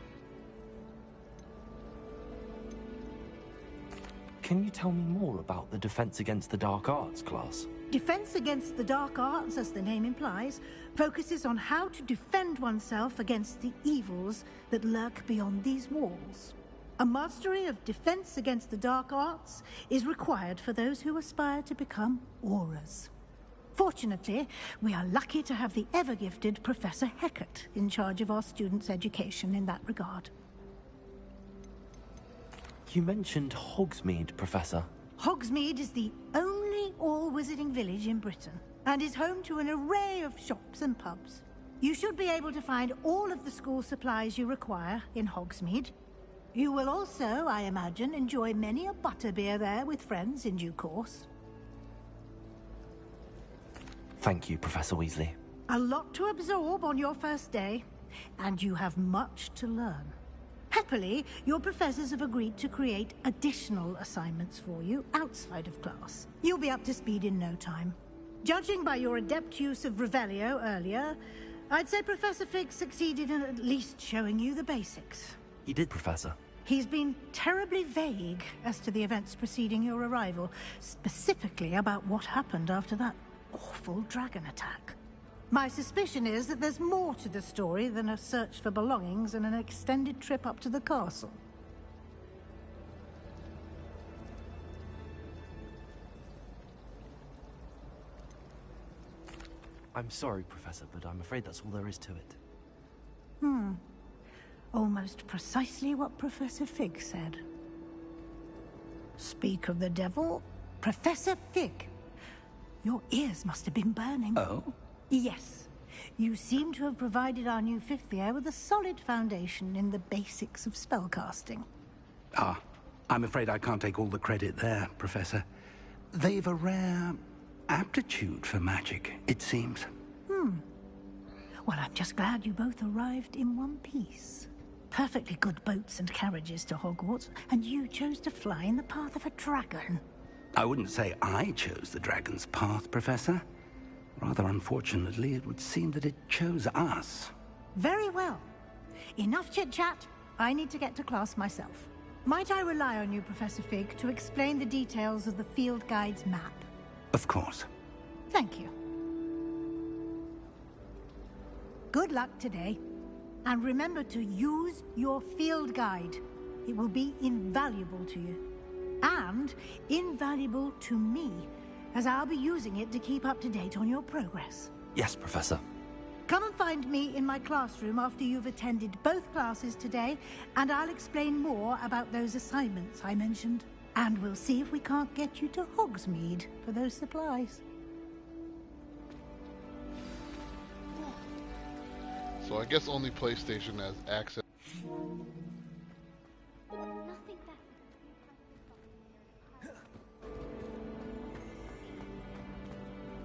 Can you tell me more about the Defense Against the Dark Arts class? Defense Against the Dark Arts, as the name implies, focuses on how to defend oneself against the evils that lurk beyond these walls. A mastery of Defense Against the Dark Arts is required for those who aspire to become Auras. Fortunately, we are lucky to have the ever-gifted Professor Hecat in charge of our students' education in that regard. You mentioned Hogsmeade, Professor. Hogsmeade is the only all-wizarding village in Britain, and is home to an array of shops and pubs. You should be able to find all of the school supplies you require in Hogsmeade. You will also, I imagine, enjoy many a butterbeer there with friends in due course. Thank you, Professor Weasley. A lot to absorb on your first day, and you have much to learn. Happily, your professors have agreed to create additional assignments for you outside of class. You'll be up to speed in no time. Judging by your adept use of Revelio earlier, I'd say Professor Fig succeeded in at least showing you the basics. He did, Professor. He's been terribly vague as to the events preceding your arrival, specifically about what happened after that awful dragon attack. My suspicion is that there's more to the story than a search for belongings and an extended trip up to the castle. I'm sorry, Professor, but I'm afraid that's all there is to it. Almost precisely what Professor Fig said. Speak of the devil, Professor Fig. Your ears must have been burning. Oh? Yes. You seem to have provided our new fifth year with a solid foundation in the basics of spellcasting. Ah, I'm afraid I can't take all the credit there, Professor. They've a rare aptitude for magic, it seems. Well, I'm just glad you both arrived in one piece. Perfectly good boats and carriages to Hogwarts, and you chose to fly in the path of a dragon. I wouldn't say I chose the dragon's path, Professor. Rather unfortunately, it would seem that it chose us. Very well. Enough chit-chat. I need to get to class myself. Might I rely on you, Professor Fig, to explain the details of the field guide's map? Of course. Thank you. Good luck today. And remember to use your field guide. It will be invaluable to you. And invaluable to me, as I'll be using it to keep up to date on your progress. Yes, Professor. Come and find me in my classroom after you've attended both classes today, and I'll explain more about those assignments I mentioned. And we'll see if we can't get you to Hogsmeade for those supplies. So I guess only PlayStation has access.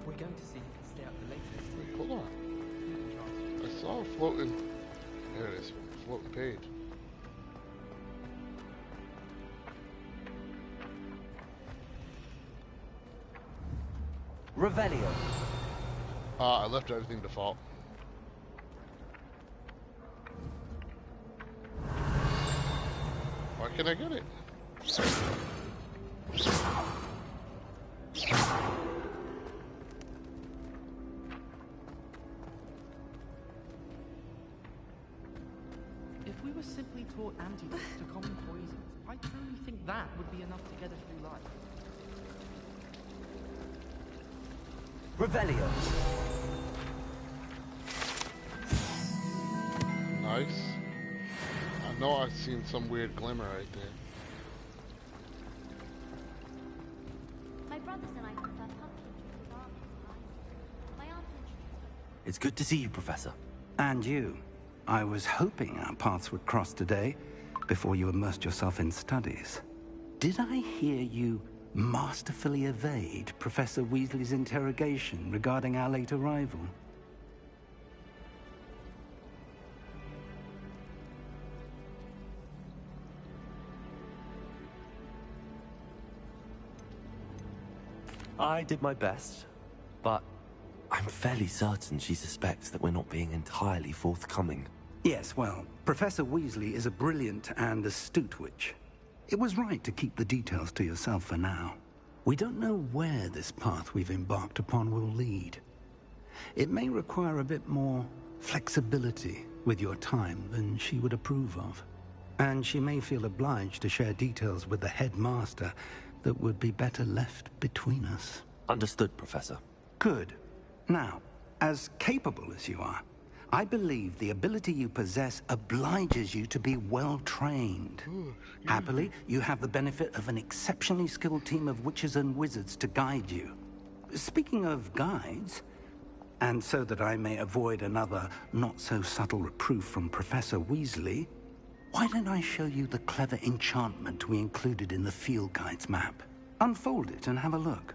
We're going to see if you stay up the latest. Wait, hold on. I saw a floating. There it is. Floating page. Revelio. I left everything default. Why can't I get it? If we were simply taught antidotes to common poisons, I truly think that would be enough to get us through life. Revelio. Nice. I know I've seen some weird glimmer right there. My brothers and I prefer pumpkin with almond pies. My aunt introduced It's good to see you, Professor. And you. I was hoping our paths would cross today, before you immersed yourself in studies. Did I hear you masterfully evade Professor Weasley's interrogation regarding our late arrival? I did my best, but I'm fairly certain she suspects that we're not being entirely forthcoming. Yes, well, Professor Weasley is a brilliant and astute witch. It was right to keep the details to yourself for now. We don't know where this path we've embarked upon will lead. It may require a bit more flexibility with your time than she would approve of. And she may feel obliged to share details with the headmaster that would be better left between us. Understood, Professor. Good. Now, as capable as you are, I believe the ability you possess obliges you to be well-trained. Happily, you have the benefit of an exceptionally skilled team of witches and wizards to guide you. Speaking of guides, and so that I may avoid another not-so-subtle reproof from Professor Weasley, why don't I show you the clever enchantment we included in the field guide's map? Unfold it and have a look.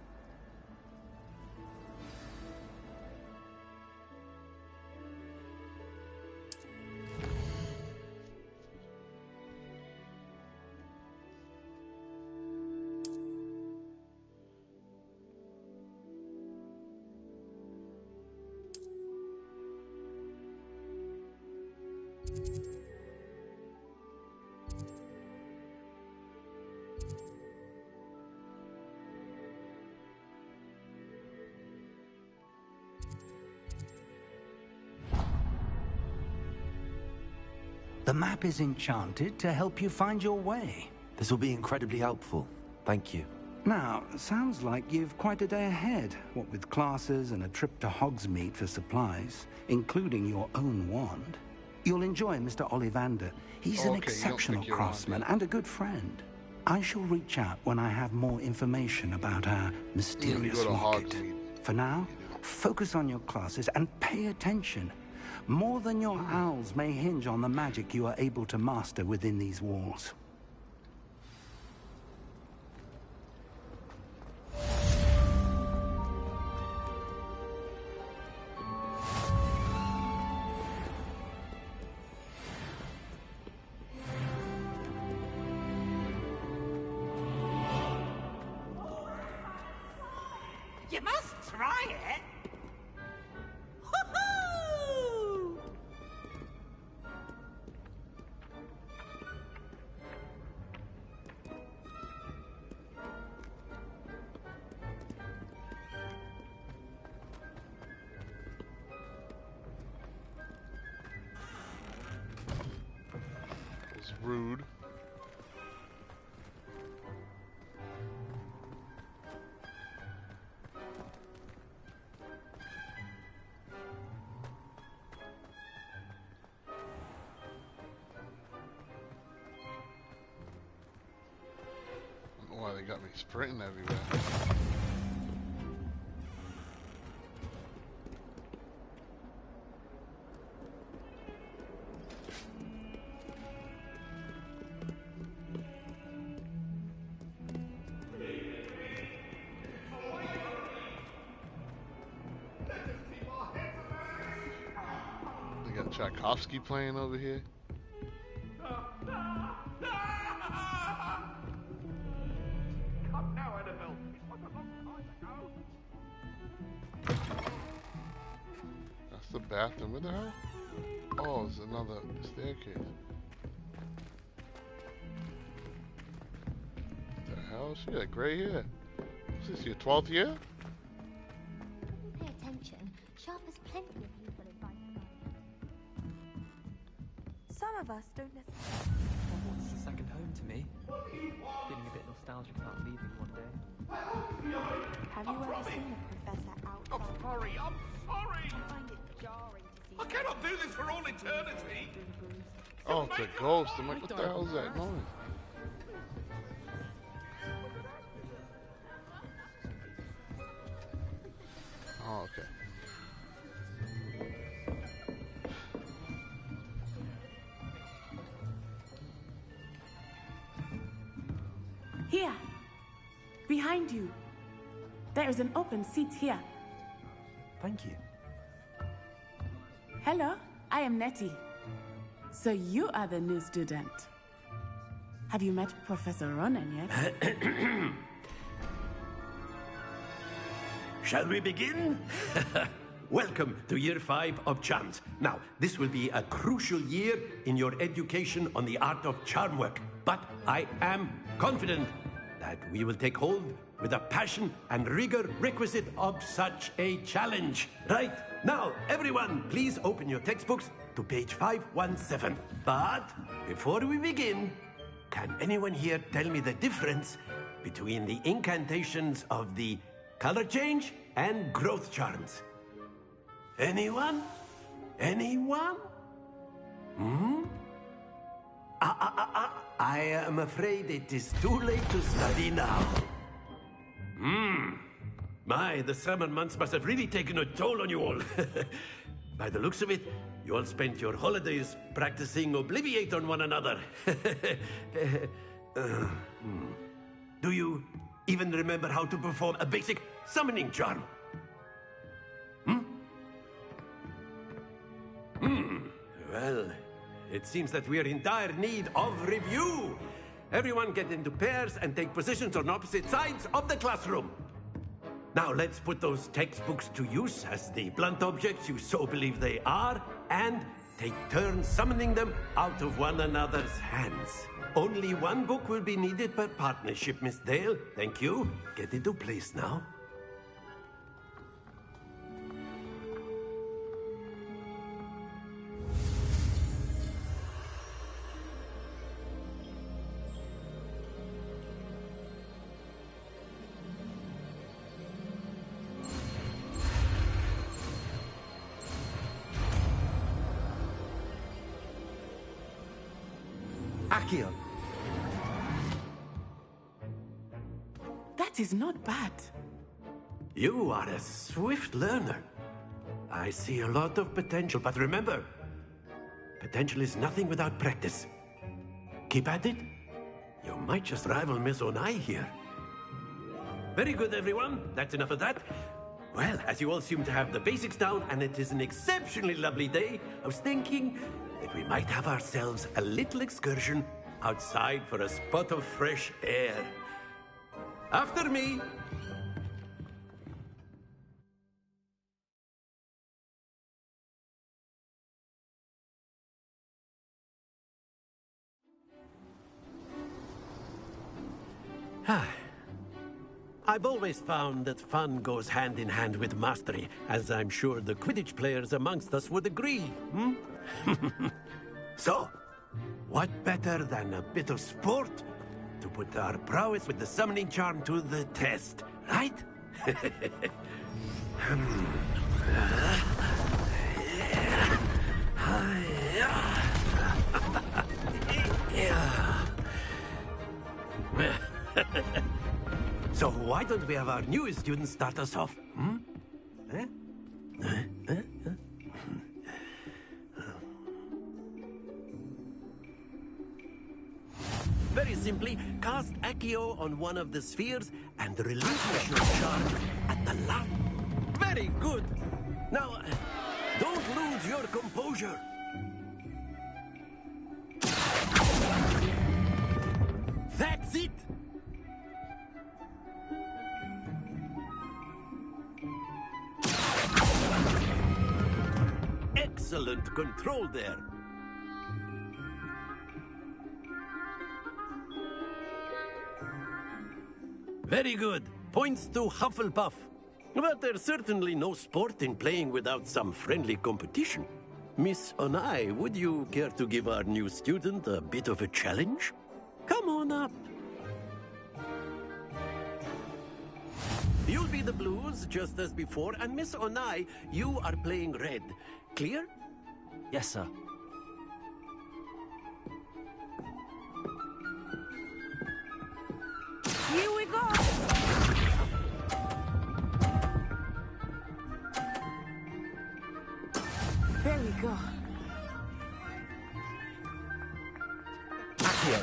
The map is enchanted to help you find your way. This will be incredibly helpful. Thank you. Now, sounds like you've quite a day ahead, what with classes and a trip to Hogsmeade for supplies, including your own wand. You'll enjoy Mr. Ollivander. He's an exceptional craftsman and a good friend. I shall reach out when I have more information about our mysterious locket. For now, focus on your classes and pay attention. More than your owls may hinge on the magic you are able to master within these walls. You must try it. It's rude. I don't know why they got me sprinting everywhere. They got Tchaikovsky playing over here. Come now, Annabelle. It was a long time ago. That's the bathroom. Where the hell? Oh, it's another staircase. What the hell? She got gray hair. Is this your 12th year? Pay attention. Sharp has plenty of useful advice. Some of us don't necessarily. Hogwarts is a second home to me. Feeling a bit nostalgic about leaving one day. Have you ever seen the professor outside? I'm sorry. I'm sorry. I find it jarring to see. I cannot do this for all eternity. Oh, it's a ghost. I'm like, what the hell is that noise? Oh, okay. Here. Behind you. There is an open seat here. Thank you. Hello, I am Nettie. So you are the new student. Have you met Professor Ronan yet? Shall we begin? Welcome to Year 5 of Charms. Now, this will be a crucial year in your education on the art of charm work. But I am confident that we will take hold with the passion and rigor requisite of such a challenge. Right, now, everyone, please open your textbooks to page 517. But before we begin, can anyone here tell me the difference between the incantations of the color change and growth charms? Anyone? Anyone? I am afraid it is too late to study now. My, the summer months must have really taken a toll on you all. By the looks of it, you all spent your holidays practicing Obliviate on one another. Do you even remember how to perform a basic summoning charm? Well, it seems that we are in dire need of review. Everyone get into pairs and take positions on opposite sides of the classroom. Now let's put those textbooks to use as the blunt objects you so believe they are, and take turns summoning them out of one another's hands. Only one book will be needed per partnership, Miss Dale. Thank you. Get into place now. Akio. That is not bad. You are a swift learner. I see a lot of potential, but remember, potential is nothing without practice. Keep at it. You might just rival Miss Onai here. Very good, everyone. That's enough of that. Well, as you all seem to have the basics down, and it is an exceptionally lovely day, I was thinking that we might have ourselves a little excursion outside for a spot of fresh air. After me. I've always found that fun goes hand in hand with mastery, as I'm sure the Quidditch players amongst us would agree. So, what better than a bit of sport to put our prowess with the summoning charm to the test, right? So why don't we have our newest student start us off? Very simply, cast Accio on one of the spheres and relinquish your charge at the last. Very good. Now, don't lose your composure. That's it. Excellent control there. Very good. Points to Hufflepuff. But there's certainly no sport in playing without some friendly competition. Miss Onai, would you care to give our new student a bit of a challenge? Come on up. You'll be the blues, just as before, and Miss Onai, you are playing red. Clear? Yes, sir. Here we go! There we go. Accio.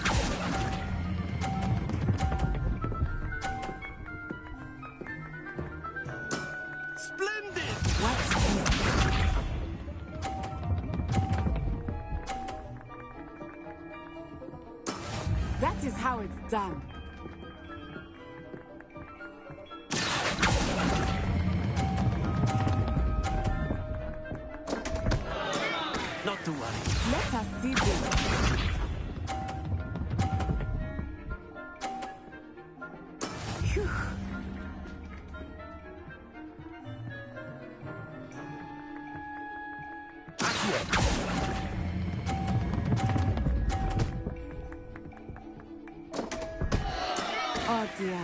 That is how it's done. Not to worry. Let us see this. Phew. Oh dear.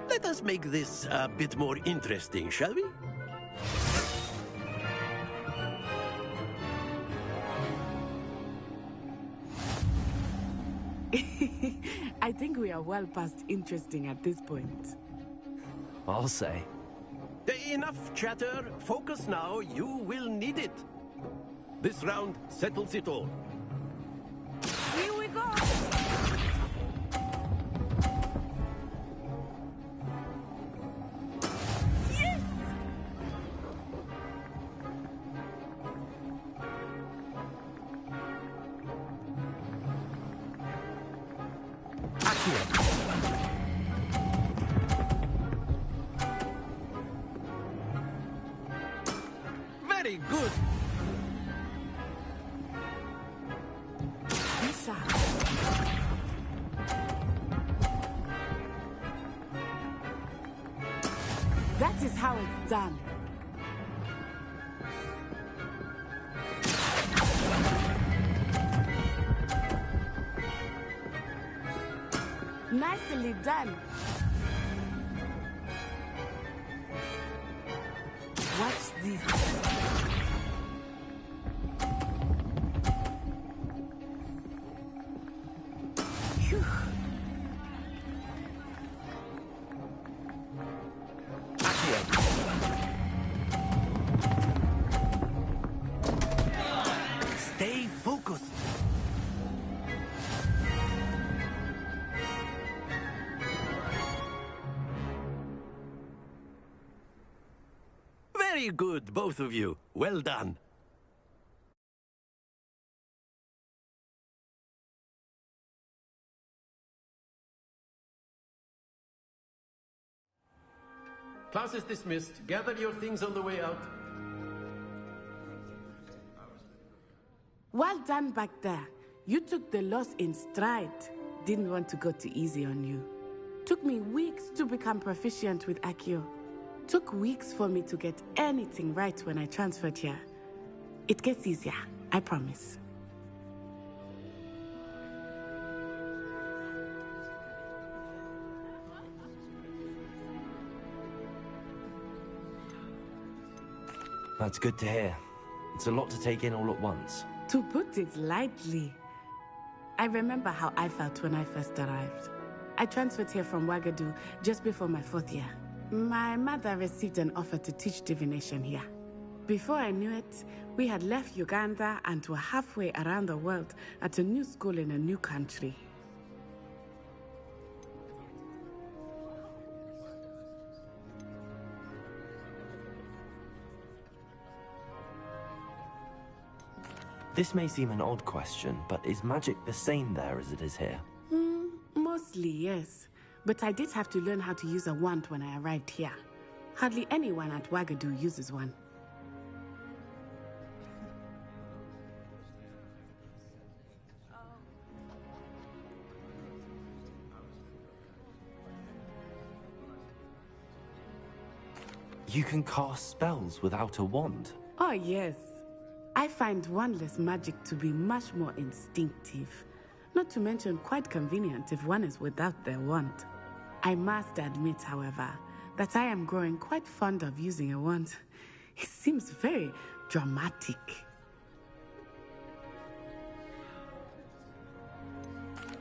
Let us make this a bit more interesting, shall we? I think we are well past interesting at this point. I'll say. Enough chatter. Focus now. You will need it. This round settles it all. Here we go. Yes! Very good. Lisa. That is how it's done. Nicely done. Watch this. Phew. Stay focused. Very good, both of you. Well done. Class is dismissed. Gather your things on the way out. Well done back there. You took the loss in stride. Didn't want to go too easy on you. Took me weeks to become proficient with Accio. Took weeks for me to get anything right when I transferred here. It gets easier, I promise. That's good to hear. It's a lot to take in all at once. To put it lightly, I remember how I felt when I first arrived. I transferred here from Wagadu just before my 4th year. My mother received an offer to teach divination here. Before I knew it, we had left Uganda and were halfway around the world at a new school in a new country. This may seem an odd question, but is magic the same there as it is here? Mostly, yes. But I did have to learn how to use a wand when I arrived here. Hardly anyone at Wagadu uses one. You can cast spells without a wand? Oh, yes. I find wandless magic to be much more instinctive. Not to mention quite convenient if one is without their wand. I must admit, however, that I am growing quite fond of using a wand. It seems very dramatic.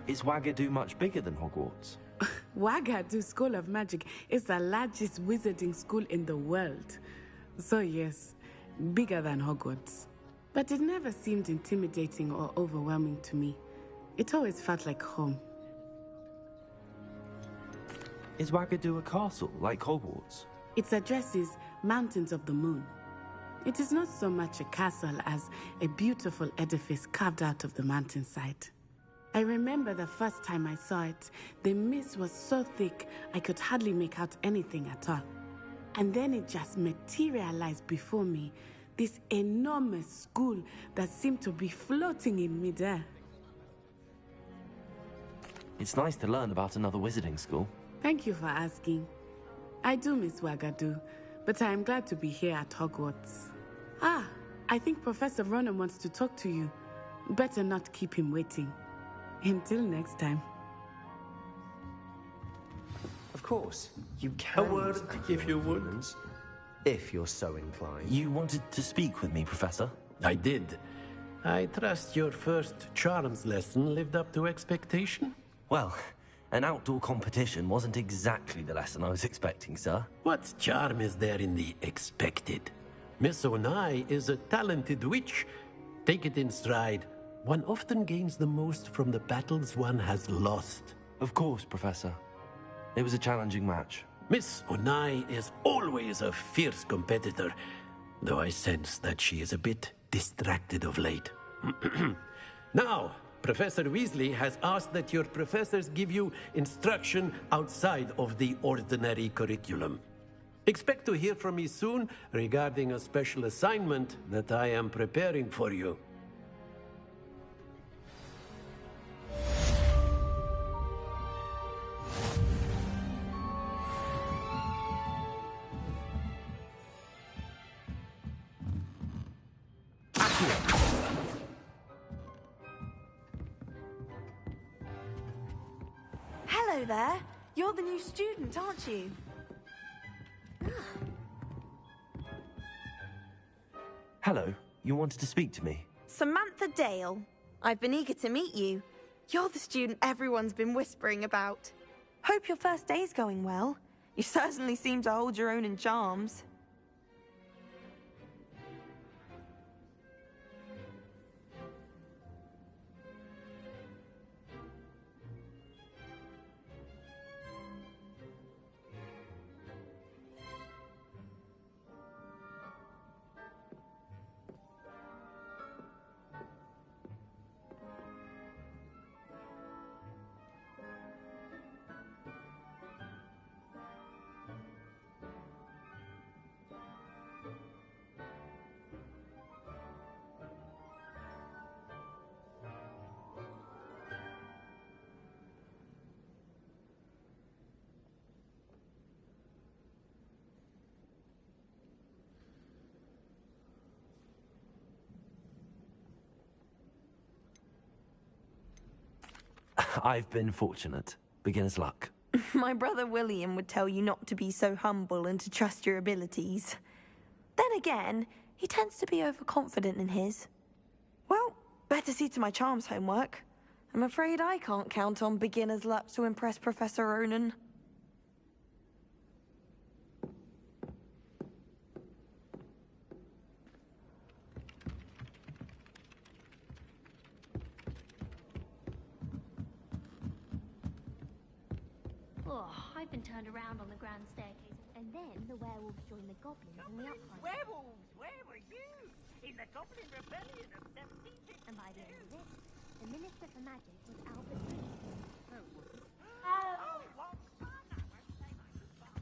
Is Wagadu much bigger than Hogwarts? Wagadu School of Magic is the largest wizarding school in the world. So yes, bigger than Hogwarts. But it never seemed intimidating or overwhelming to me. It always felt like home. Is Wagadu a castle, like Hogwarts? Its address is Mountains of the Moon. It is not so much a castle as a beautiful edifice carved out of the mountainside. I remember the first time I saw it, the mist was so thick I could hardly make out anything at all. And then it just materialized before me, this enormous school that seemed to be floating in midair. It's nice to learn about another wizarding school. Thank you for asking. I do miss Wagadu, but I am glad to be here at Hogwarts. Ah, I think Professor Ronan wants to talk to you. Better not keep him waiting. Until next time. Of course, you can. A word, if you would. If you're so inclined. You wanted to speak with me, Professor? I did. I trust your first charms lesson lived up to expectation? Well, an outdoor competition wasn't exactly the lesson I was expecting, sir. What charm is there in the expected? Miss Onai is a talented witch. Take it in stride. One often gains the most from the battles one has lost. Of course, Professor. It was a challenging match. Miss Onai is always a fierce competitor, though I sense that she is a bit distracted of late. Now, Professor Weasley has asked that your professors give you instruction outside of the ordinary curriculum. Expect to hear from me soon regarding a special assignment that I am preparing for you. Hello there. You're the new student, aren't you? Hello, you wanted to speak to me? Samantha Dale. I've been eager to meet you. You're the student everyone's been whispering about. Hope your first day's going well. You certainly seem to hold your own in charms. I've been fortunate. Beginner's luck. My brother William would tell you not to be so humble and to trust your abilities. Then again, he tends to be overconfident in his. Well, better see to my charms homework. I'm afraid I can't count on beginner's luck to impress Professor Ronan. Oh, I've been turned around on the grand staircase. And then the werewolves joined the goblins in the uprising. Werewolves, where were you? In the Goblin Rebellion of 1752. And by the end of it, the Minister for Magic was Albert. Oh, long time. I won't say my goodbye.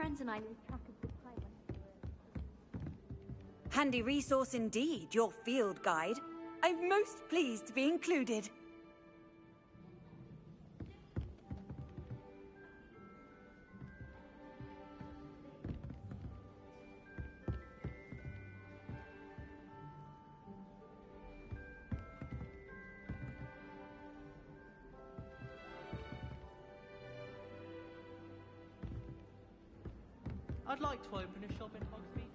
friends and I lose track of the time when Handy resource indeed, your field guide. I'm most pleased to be included. I'd like to open a shop in Hogsmeade.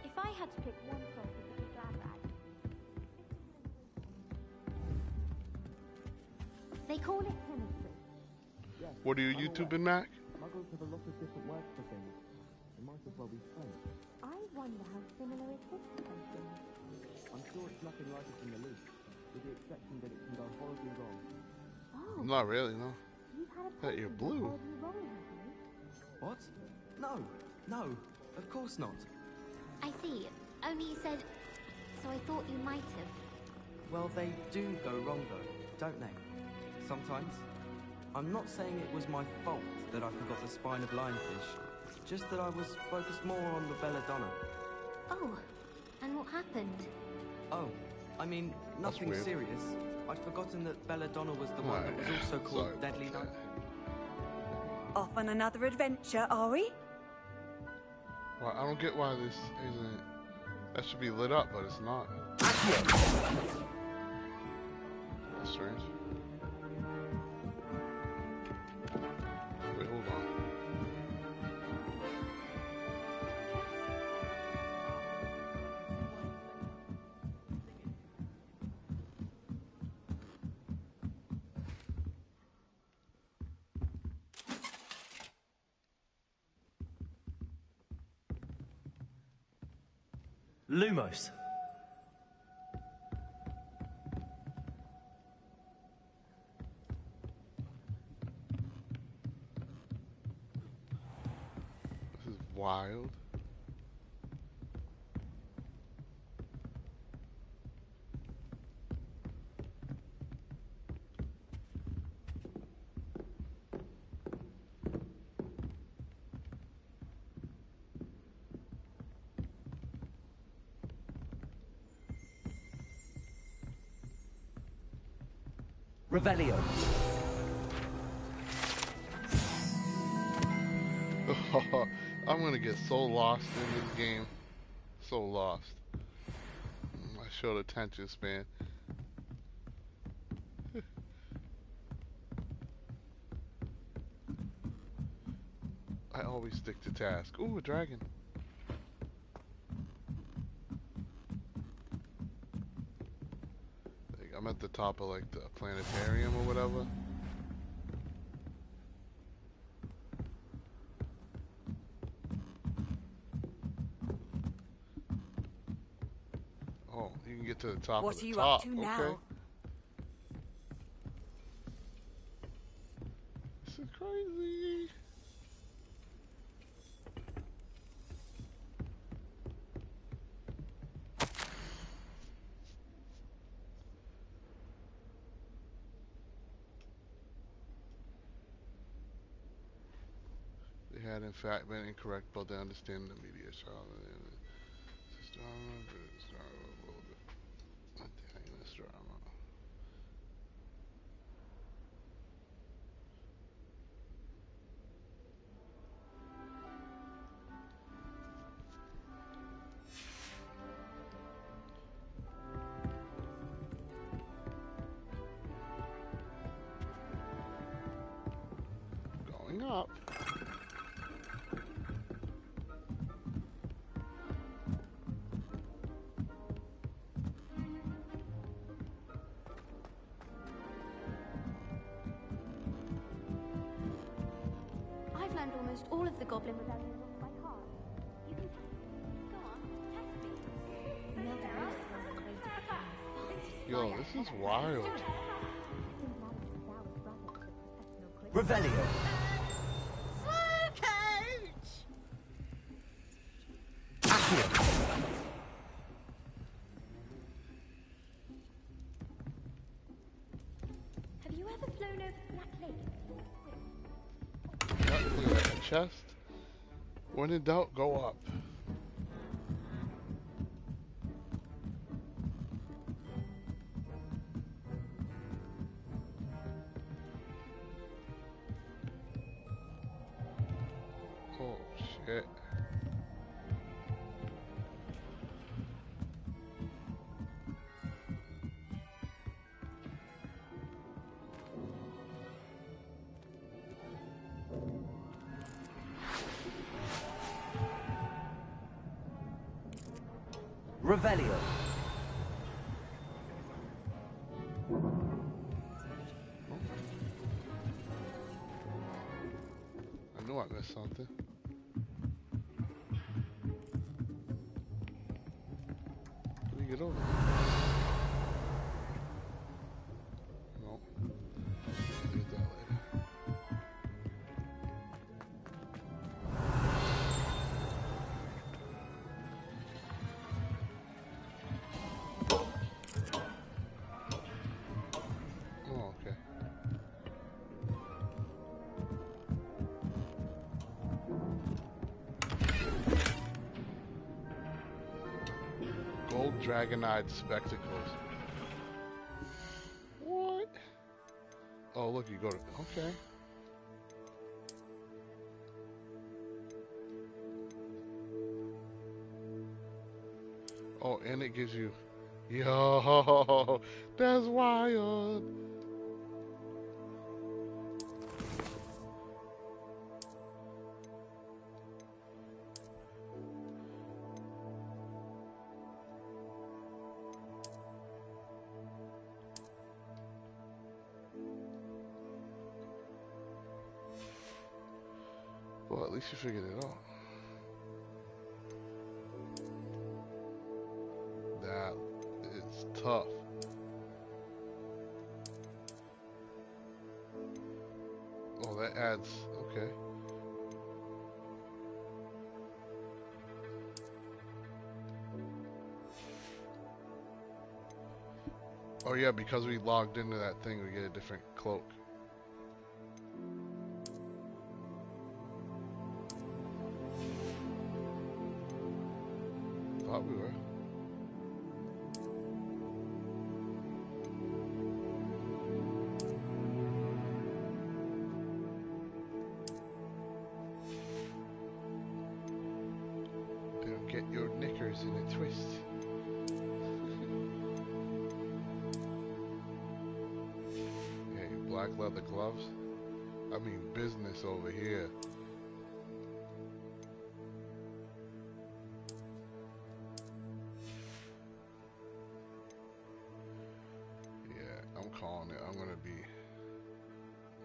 If I had to pick one song to put a glad rag, they call it chemistry. What are you YouTubing, Mac? Muggles have a lot of different words for things. It might as well be French. I wonder how similar it is to something. I'm sure it's nothing like it in the least, with the exception that it can go horribly wrong. Oh, Not really, no. you've had a That you're blue. horribly wrong, have you? What? No, no, of course not. I see. Only you said... So I thought you might have. Well, they do go wrong though, don't they? Sometimes. I'm not saying it was my fault that I forgot the spine of lionfish, just that I was focused more on the belladonna. Oh, and what happened? Oh, I mean, nothing weird. serious. I'd forgotten that belladonna was the one that was also called Sorry. Deadly Night. Off on another adventure, are we? Well, I don't get why this isn't. That should be lit up, but it's not. That's strange. Wait, hold on. Lumos. This is wild. Revelio. I'm gonna get so lost in this game. So lost. My short attention span. I always stick to task. Ooh, a dragon. Like, I'm at the top of like the planetarium or whatever. Oh, you can get to the top What of are the you top. up to now? Okay. This is crazy. had in fact been incorrect about the understanding of media trial. Going up. I've learned almost all of the Goblin Rebellion rules by heart. You can test me. Go on, test me. Yo, this is wild. Revelio. Have you ever flown over Black Lake? Not clear at the chest. When in doubt, go up. Oh shit. Revelio. I knew I missed something. Let me get over there. No. I'll get that later. Oh, okay. Gold dragon-eyed spectacles. What? Oh, look, you go to... Okay. Oh, and it gives you... Yo, that's wild. Well, at least you figured it out. That is tough. Oh, that adds... Okay. Oh yeah, because we logged into that thing, we get a different cloak. Thought we were. Don't get your knickers in a twist. Hey, black leather gloves. I mean business over here. I'm calling it. I'm gonna be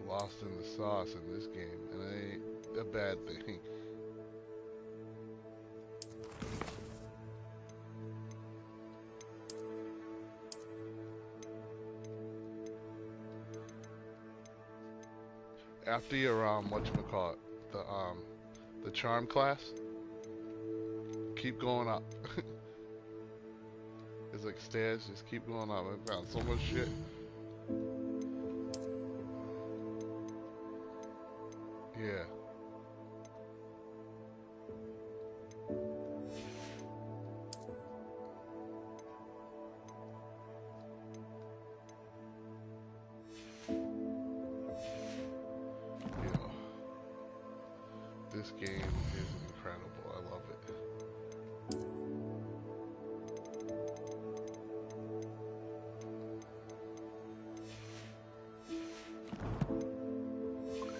lost in the sauce in this game, and it ain't a bad thing. After you're whatchamacallit, the charm class, keep going up. It's like stairs, just keep going up. I found so much shit. Yeah. This game is incredible. I love it.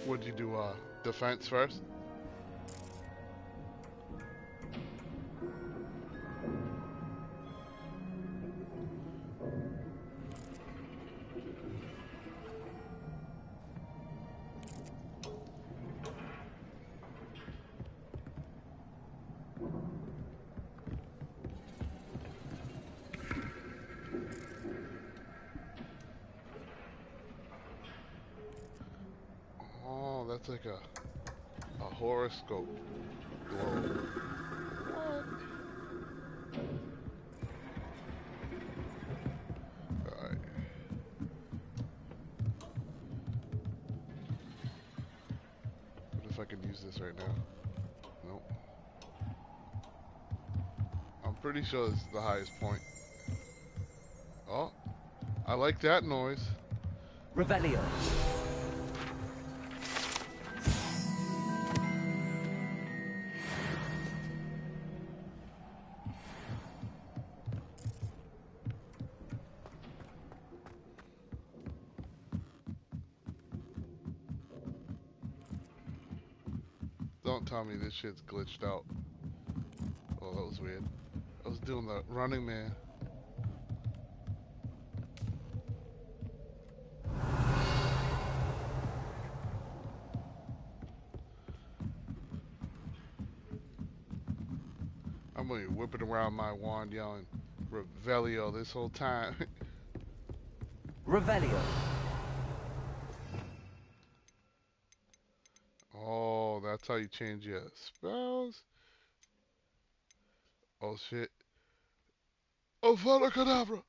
Would you do defense first? Oh, that's like a horoscope globe. Alright. What if I could use this right now? Nope. I'm pretty sure this is the highest point. Oh, I like that noise. Revelio. Don't tell me this shit's glitched out. Oh, that was weird. I was doing the Running Man. I'm gonna be whipping around my wand yelling Revelio this whole time. Revelio. Oh, that's how you change your spells? Oh shit. Oh, Father Cadabra!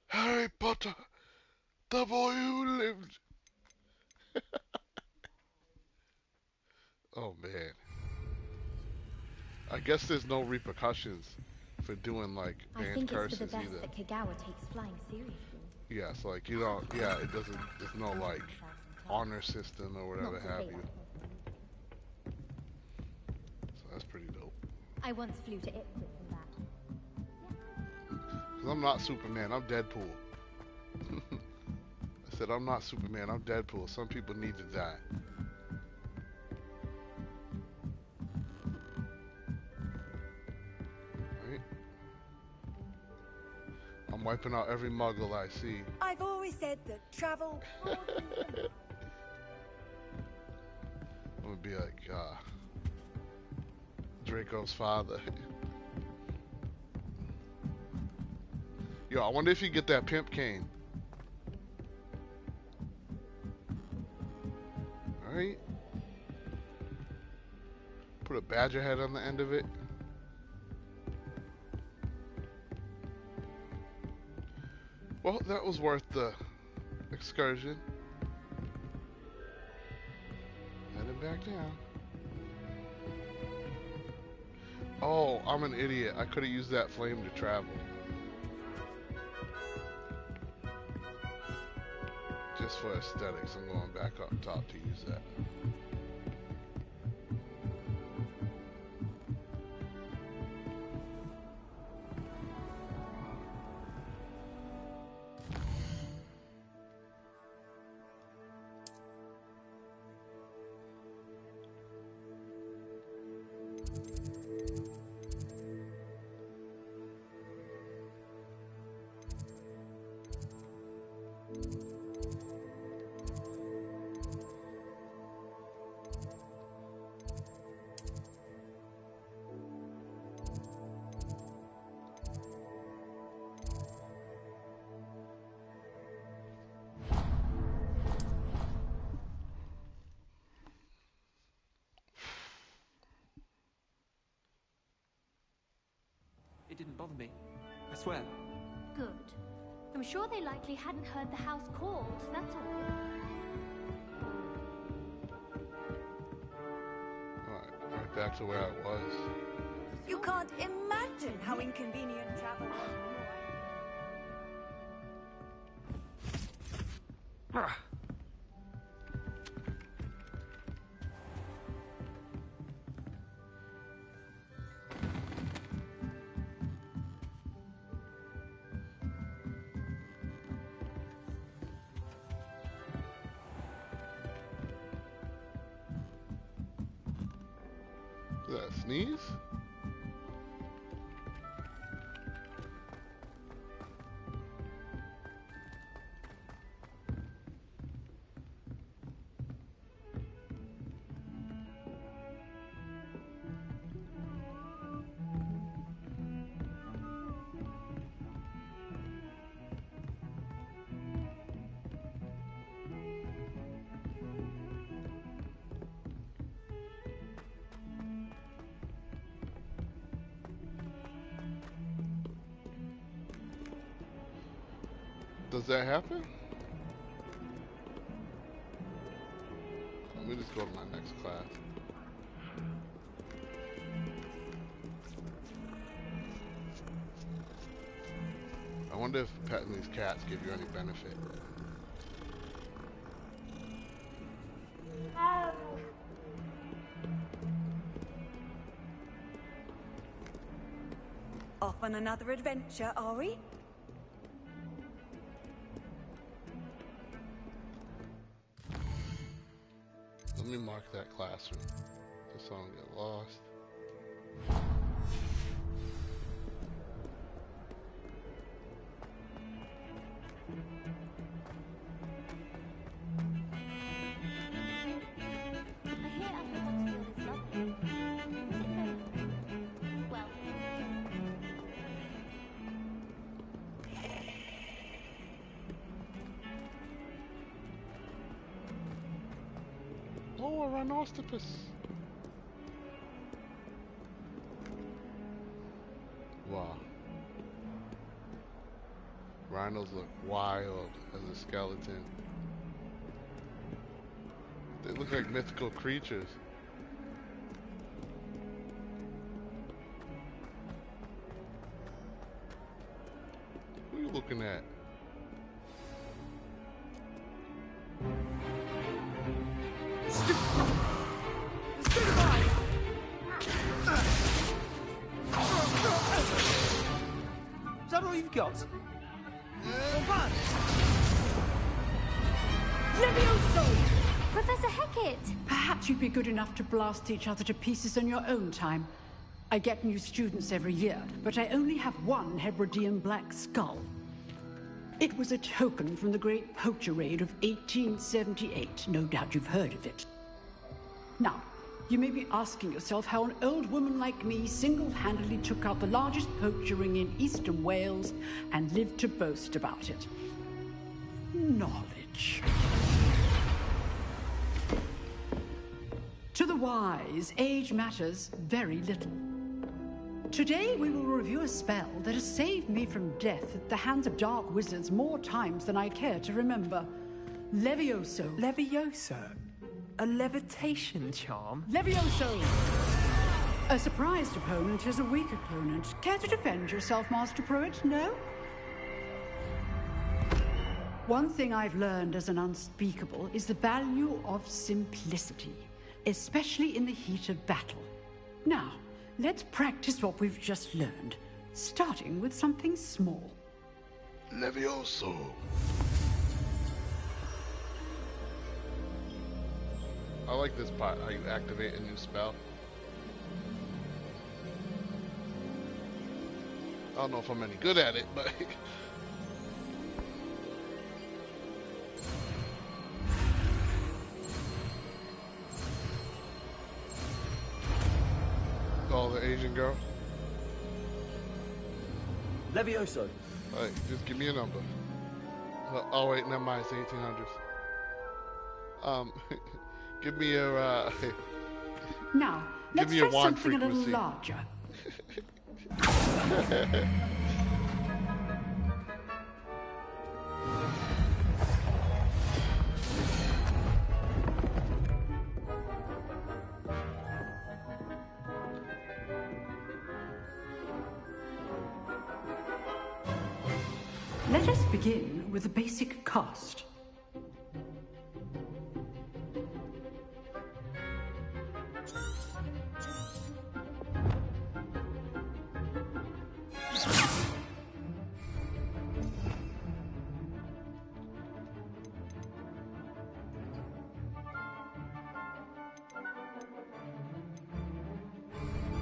Harry Potter! The boy who lived! Oh man. I guess there's no repercussions for doing like banned curses I think it's for the best either. that Kagawa takes flying seriously. Yes, like you don't, yeah, it doesn't, there's no like honor system or whatever have you. So that's pretty dope. I once flew to Ipswich and back. Cause I'm not Superman, I'm Deadpool. I said I'm not Superman, I'm Deadpool. Some people need to die. Right? I'm wiping out every muggle I see. I've always said that travel. I'm gonna be like Draco's father. Yo, I wonder if you get that pimp cane. Alright. Put a badger head on the end of it. Well, that was worth the excursion. Heading back down. Oh, I'm an idiot. I could have used that flame to travel. Just for aesthetics, I'm going back up top to use that. It didn't bother me. I swear. Good. I'm sure they likely hadn't heard the house called, that's all. Alright, right back to where I was. You can't imagine how inconvenient travel is. Sneeze? Does that happen? Let me just go to my next class. I wonder if petting these cats give you any benefit. Off on another adventure, are we? Let me mark that classroom just so I don't get lost. Oh, a rhinoceros. Wow. Rhinos look wild as a skeleton. They look like mythical creatures. Who are you looking at? Is that all you've got? Levioso! Professor Hecat! Perhaps you'd be good enough to blast each other to pieces in your own time. I get new students every year, but I only have one Hebridean black skull. It was a token from the Great Poacher Raid of 1878. No doubt you've heard of it. Now, you may be asking yourself how an old woman like me single-handedly took out the largest poacher ring in eastern Wales and lived to boast about it. Knowledge. To the wise, age matters very little. Today we will review a spell that has saved me from death at the hands of dark wizards more times than I care to remember. Levioso. Levioso? A levitation charm? Levioso! A surprised opponent is a weak opponent. Care to defend yourself, Master Pruitt? No? One thing I've learned as an unspeakable is the value of simplicity, especially in the heat of battle. Now, let's practice what we've just learned, starting with something small. Levioso. I like this part, how you activate a new spell. I don't know if I'm any good at it, but... Oh, the Asian girl? Levioso. Alright, just give me a number. Oh wait, never mind, it's 1800s. Give me your, Now, let's try something a little larger. Let us begin with the basic cast.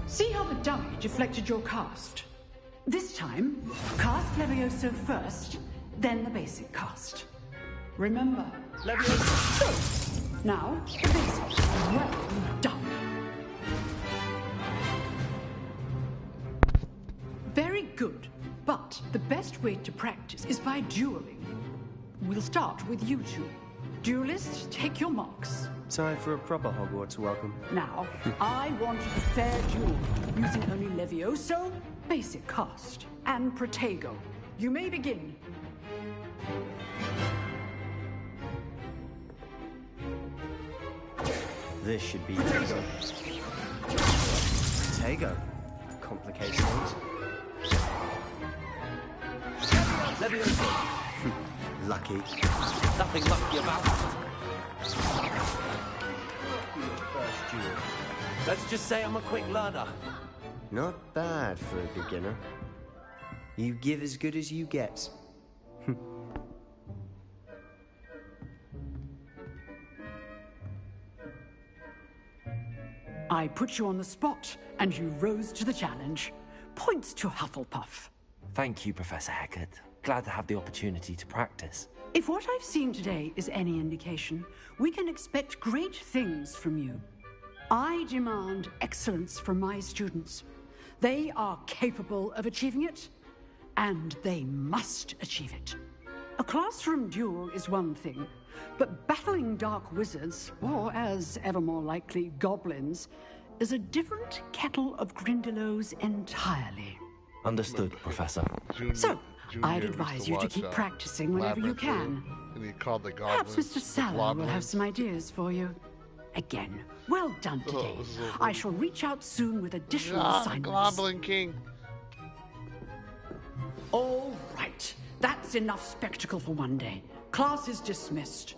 See how the dummy deflected your cast? This time, cast Levioso first, then the basic cast. Remember, Levioso. So, now, the basic. Well done. Very good, but the best way to practice is by dueling. We'll start with you two. Duelists, take your marks. Time for a proper Hogwarts welcome. Now, I want a fair duel, using only Levioso, basic cast, and Protego. You may begin. This should be Protego. Protego. Complicated things. Levioso. Lucky. Nothing lucky about it. First duel. Let's just say I'm a quick learner. Not bad for a beginner. You give as good as you get. I put you on the spot, and you rose to the challenge. Points to Hufflepuff. Thank you, Professor Hecat. Glad to have the opportunity to practice. If what I've seen today is any indication, we can expect great things from you. I demand excellence from my students. They are capable of achieving it, and they must achieve it. A classroom duel is one thing, but battling dark wizards, or as ever more likely, goblins, is a different kettle of Grindylows entirely. Understood, Professor. So, I'd advise you to keep practicing whenever you can. And he called the Perhaps goblins Mr. Sallow will have some ideas for you. Again, well done today. I shall reach out soon with additional assignments. Goblin King. All right. That's enough spectacle for one day. Class is dismissed.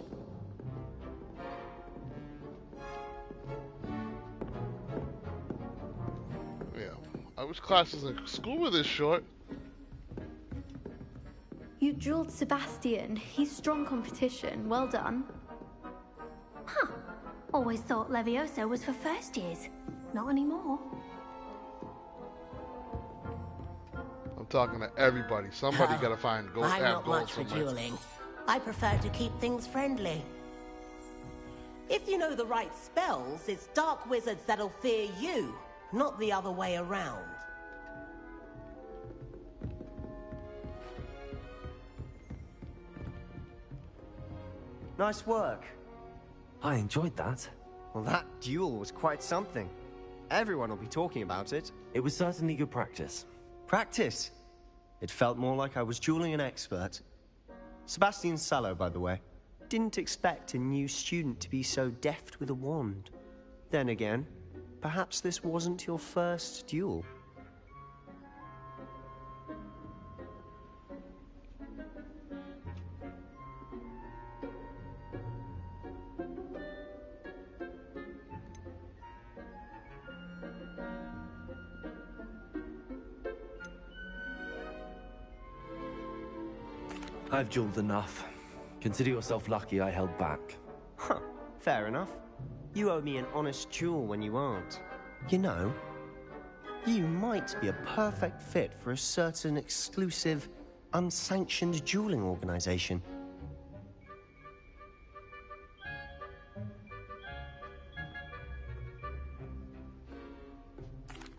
Yeah. I wish classes in school were this short. You dueled Sebastian. He's strong competition. Well done. Huh. Always thought Levioso was for first years. Not anymore. I'm talking to everybody. Somebody gotta find gold. I'm have not gold much for somewhere. dueling. I prefer to keep things friendly. If you know the right spells, it's dark wizards that'll fear you, not the other way around. Nice work. I enjoyed that. Well, that duel was quite something. Everyone will be talking about it. It was certainly good practice. Practice? It felt more like I was dueling an expert. Sebastian Sallow, by the way. Didn't expect a new student to be so deft with a wand. Then again, perhaps this wasn't your first duel. I've dueled enough. Consider yourself lucky I held back. Huh, fair enough. You owe me an honest duel when you aren't. You know, you might be a perfect fit for a certain exclusive, unsanctioned dueling organization.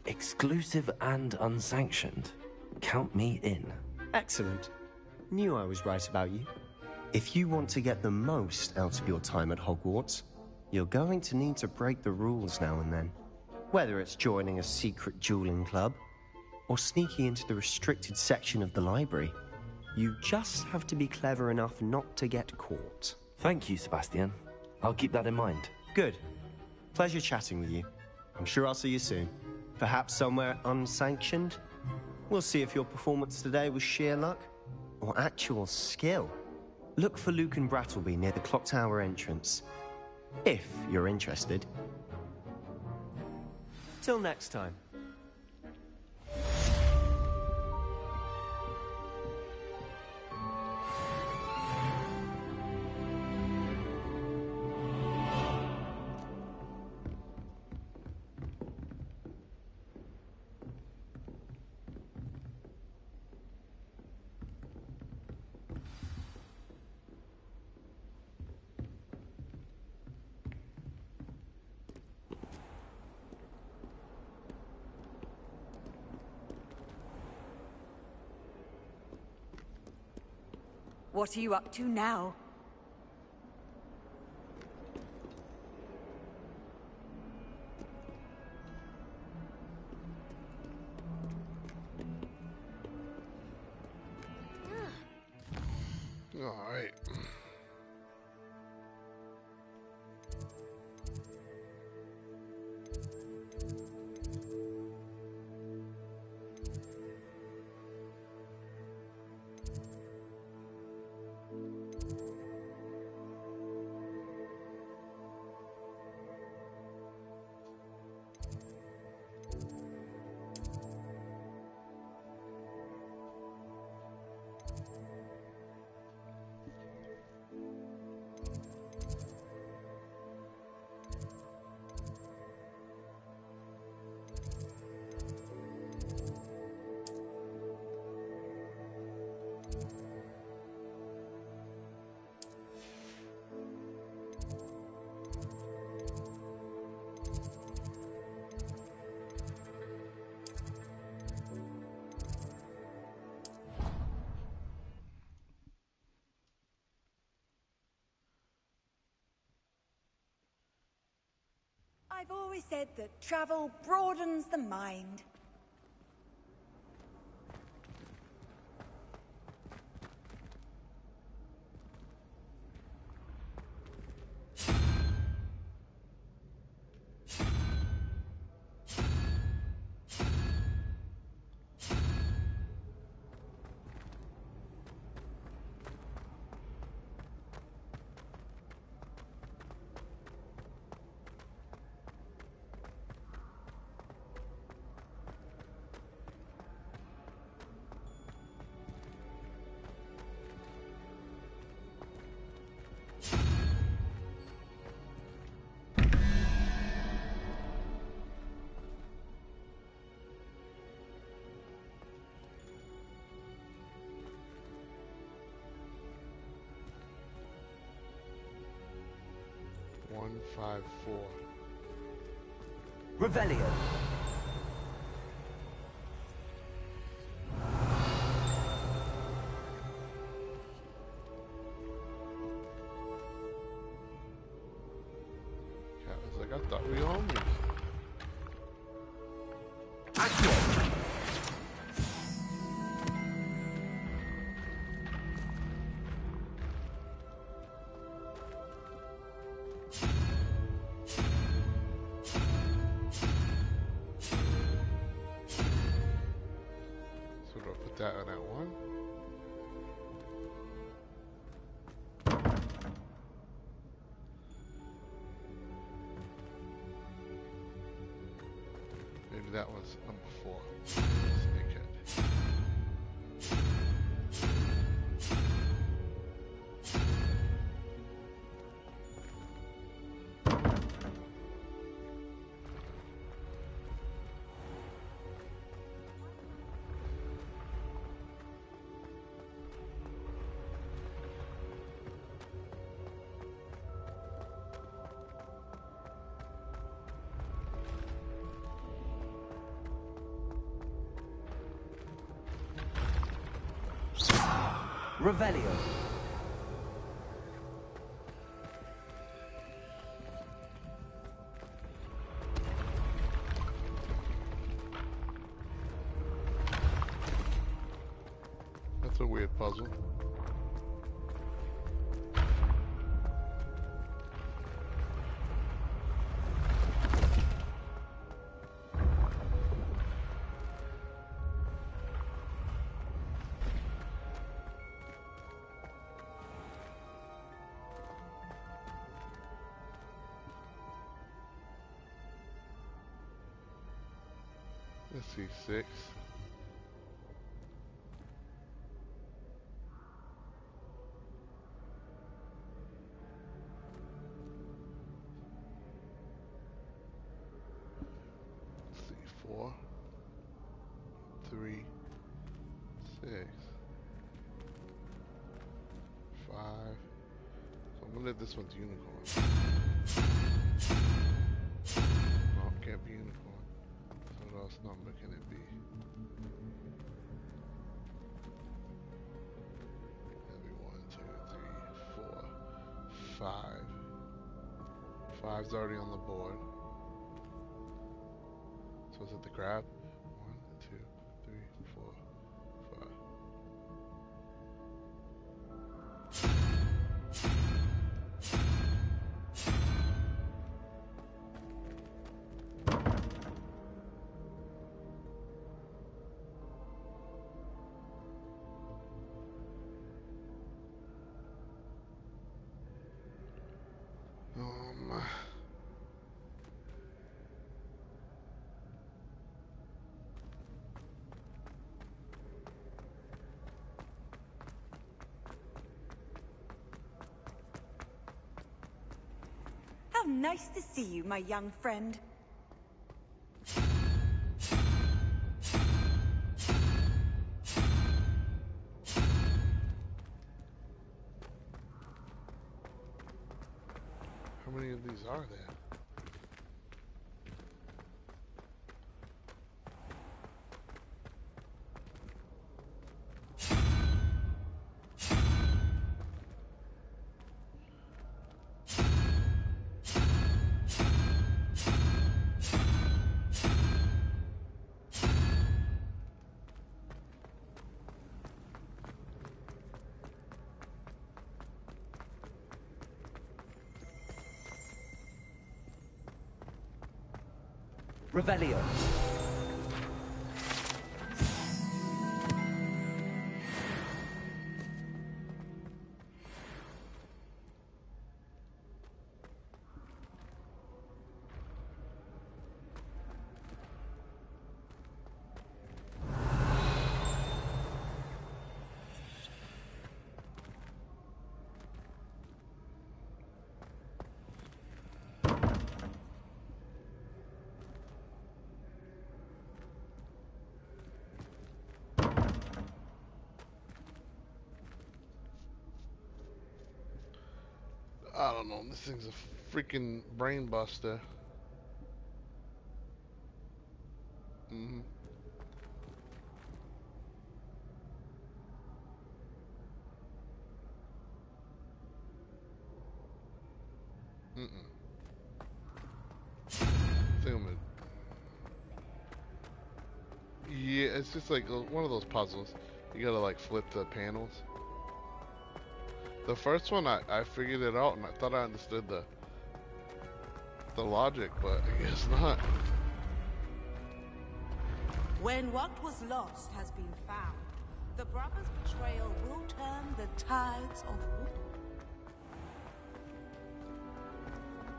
Exclusive and unsanctioned. Count me in. Excellent. Knew I was right about you. If you want to get the most out of your time at Hogwarts, you're going to need to break the rules now and then. Whether it's joining a secret dueling club, or sneaking into the restricted section of the library, you just have to be clever enough not to get caught. Thank you, Sebastian. I'll keep that in mind. Good. Pleasure chatting with you. I'm sure I'll see you soon. Perhaps somewhere unsanctioned? We'll see if your performance today was sheer luck or actual skill. Look for Luke and Brattleby near the clock tower entrance, if you're interested. Till next time. What are you up to now? All right. I've always said that travel broadens the mind. One, 5, 4. Revelio. Cat was like, I thought we all knew. So do I put that on that one? Maybe that was number 4. Snakehead. Revelio. That's a weird puzzle. Let's see, 6. Let's see, 4, 3, 6, 5. So I'm gonna let this one's unicorn. No, it can't be unicorn. What else number can it be? That'd be 1, 5's already on the board. So is it the crab? 1, 2, 3, 4, 5. How nice to see you, my young friend. How many of these are there? Revelio. I don't know, this thing's a freaking brain buster. Mm-hmm. Film it. Yeah, it's just like one of those puzzles. You gotta like flip the panels. The first one, I figured it out and I thought I understood the logic, but I guess not. When what was lost has been found, the brothers' betrayal will turn the tides of war.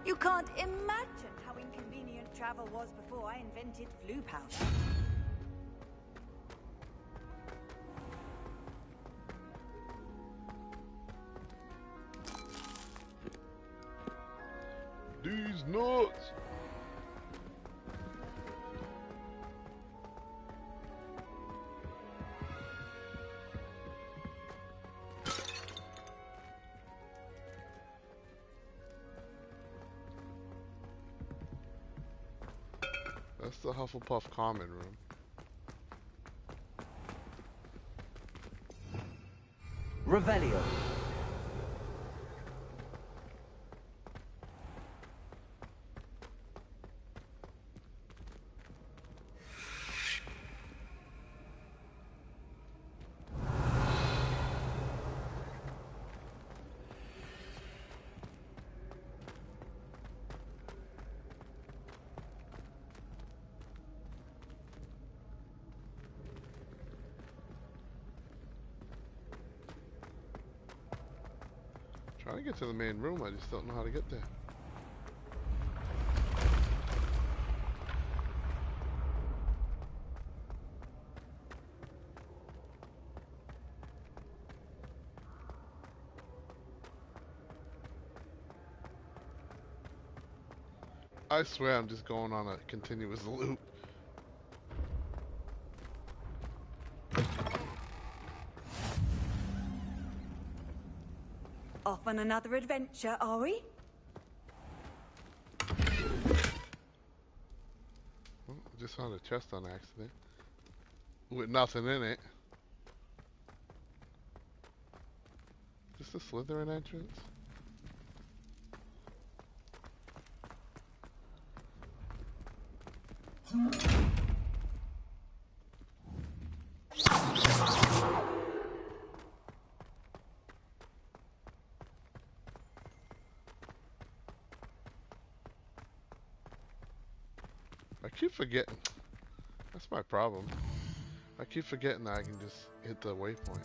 You can't imagine how inconvenient travel was before I invented flu powder. These nuts! That's the Hufflepuff common room. Revelio. Trying to get to the main room, I just don't know how to get there. I swear I'm just going on a continuous loop. Off on another adventure, are we? Oh, I just found a chest on accident. With nothing in it. Is this the Slytherin entrance? I keep forgetting. That's my problem. I keep forgetting that I can just hit the waypoint.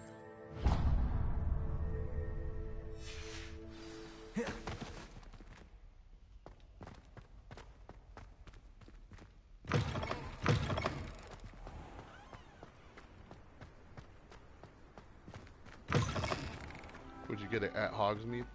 Would you get it at Hogsmeade?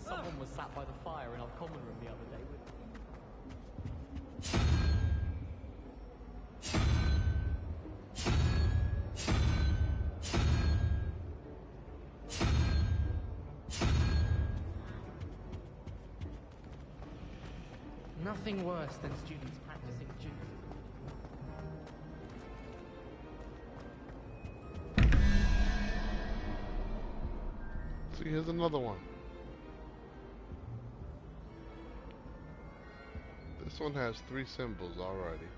Someone was sat by the fire in our common room the other day with... Nothing worse than students practicing jukes. See, here's another one. This one has 3 symbols already.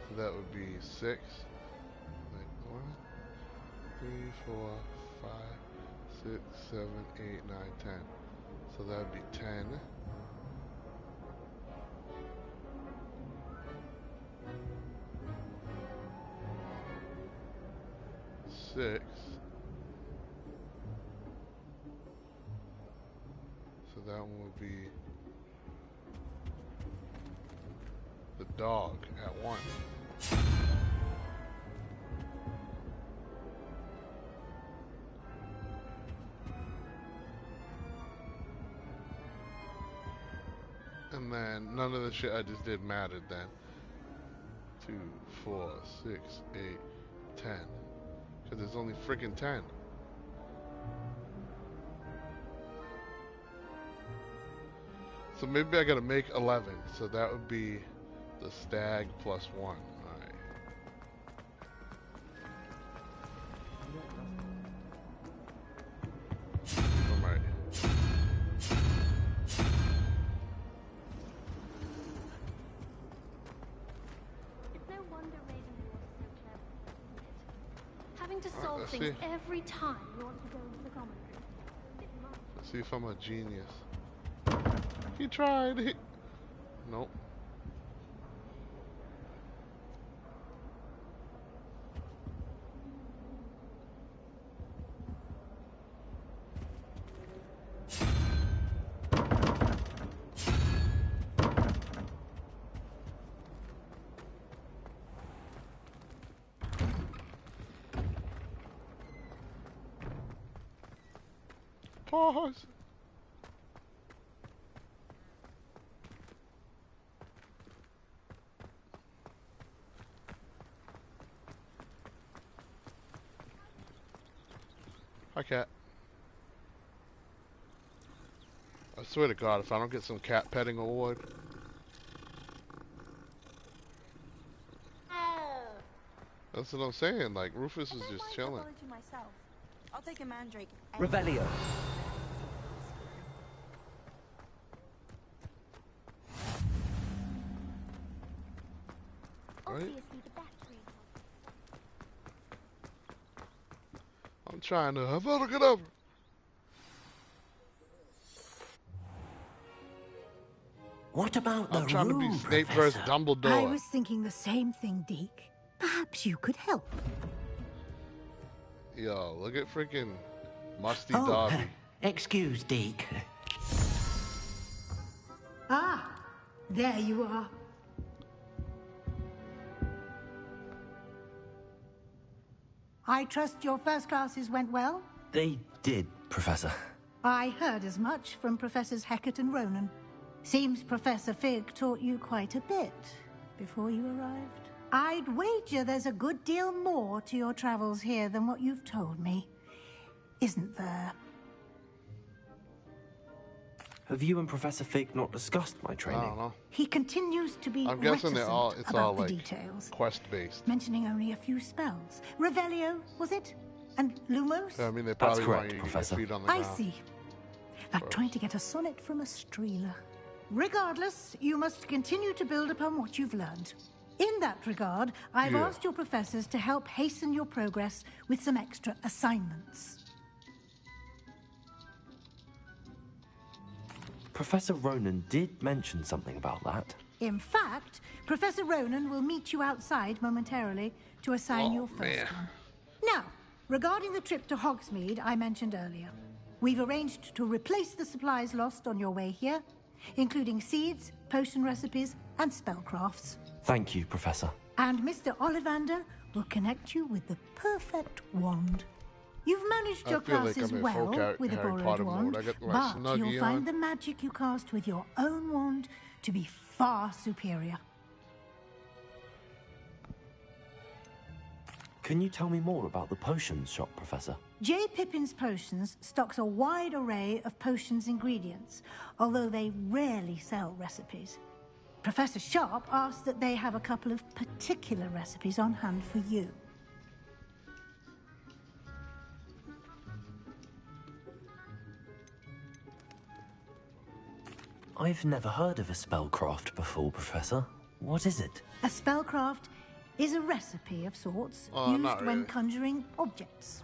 So that would be 6. Like 1, 3, 4, 5, 6, 7, 8, 9, 10. So that would be 10. 6. So that one would be the dog at 1. And then none of the shit I just did mattered then. 2, 4, 6, 8, 10. Because there's only freaking 10. So maybe I gotta make 11. So that would be the stag plus 1. Alright. I'm right. It's no wonder Raven was so clever, isn't it? Having to solve things every time you want to go into the common room. Let's see if I'm a genius. He tried. Nope. Pause. Hi, cat. I swear to God, if I don't get some cat petting award. That's what I'm saying. Like, Rufus is just chilling. Myself. I'll take a mandrake. Revelio. Right? I'm trying to. How about I get over? What about the I'm trying room, to be Snape Professor? versus Dumbledore. I was thinking the same thing, Deke. Perhaps you could help. Yo, look at freaking Musty Oh, Darby. excuse, Deke. Ah, there you are. I trust your first classes went well? They did, Professor. I heard as much from Professors Hecat and Ronan. Seems Professor Fig taught you quite a bit before you arrived. I'd wager there's a good deal more to your travels here than what you've told me. Isn't there? Have you and Professor Fig not discussed my training? I don't know. He continues to be I'm guessing reticent it's about all the like details, quest-based. mentioning only a few spells. Revelio, was it? And Lumos? I mean, they probably correct, want you to Professor. get your feet on the I ground. see. Like trying to get a sonnet from a streeler. Regardless, you must continue to build upon what you've learned. In that regard, I've asked your professors to help hasten your progress with some extra assignments. Professor Ronan did mention something about that. In fact, Professor Ronan will meet you outside momentarily to assign your first one. Now, regarding the trip to Hogsmeade I mentioned earlier, we've arranged to replace the supplies lost on your way here, including seeds, potion recipes, and spellcrafts. Thank you, Professor. And Mr. Ollivander will connect you with the perfect wand. You've managed your classes well with a borrowed wand, but you'll find the magic you cast with your own wand to be far superior. Can you tell me more about the potions shop, Professor? J. Pippin's Potions stocks a wide array of potions ingredients, although they rarely sell recipes. Professor Sharp asked that they have a couple of particular recipes on hand for you. I've never heard of a spellcraft before, Professor. What is it? A spellcraft is a recipe of sorts not used when really. conjuring objects.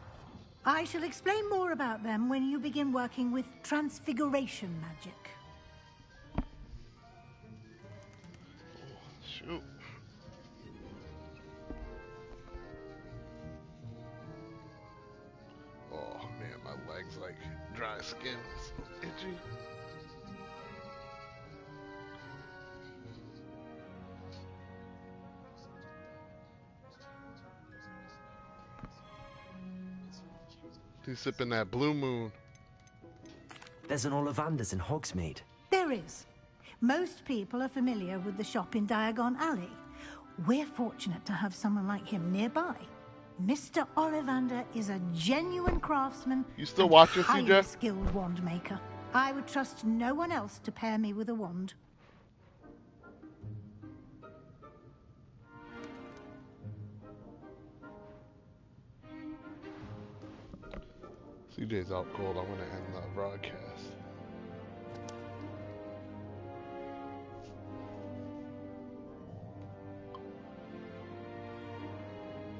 I shall explain more about them when you begin working with transfiguration magic. Shoot. Oh man, my legs like dry skin. It's itchy. He's sipping that Blue Moon. There's an Ollivander's in Hogsmeade. There is. Most people are familiar with the shop in Diagon Alley. We're fortunate to have someone like him nearby. Mr. Ollivander is a genuine craftsman. You still watching, highly CJ? skilled wand maker. I would trust no one else to pair me with a wand. CJ's out cold. I'm gonna end the broadcast.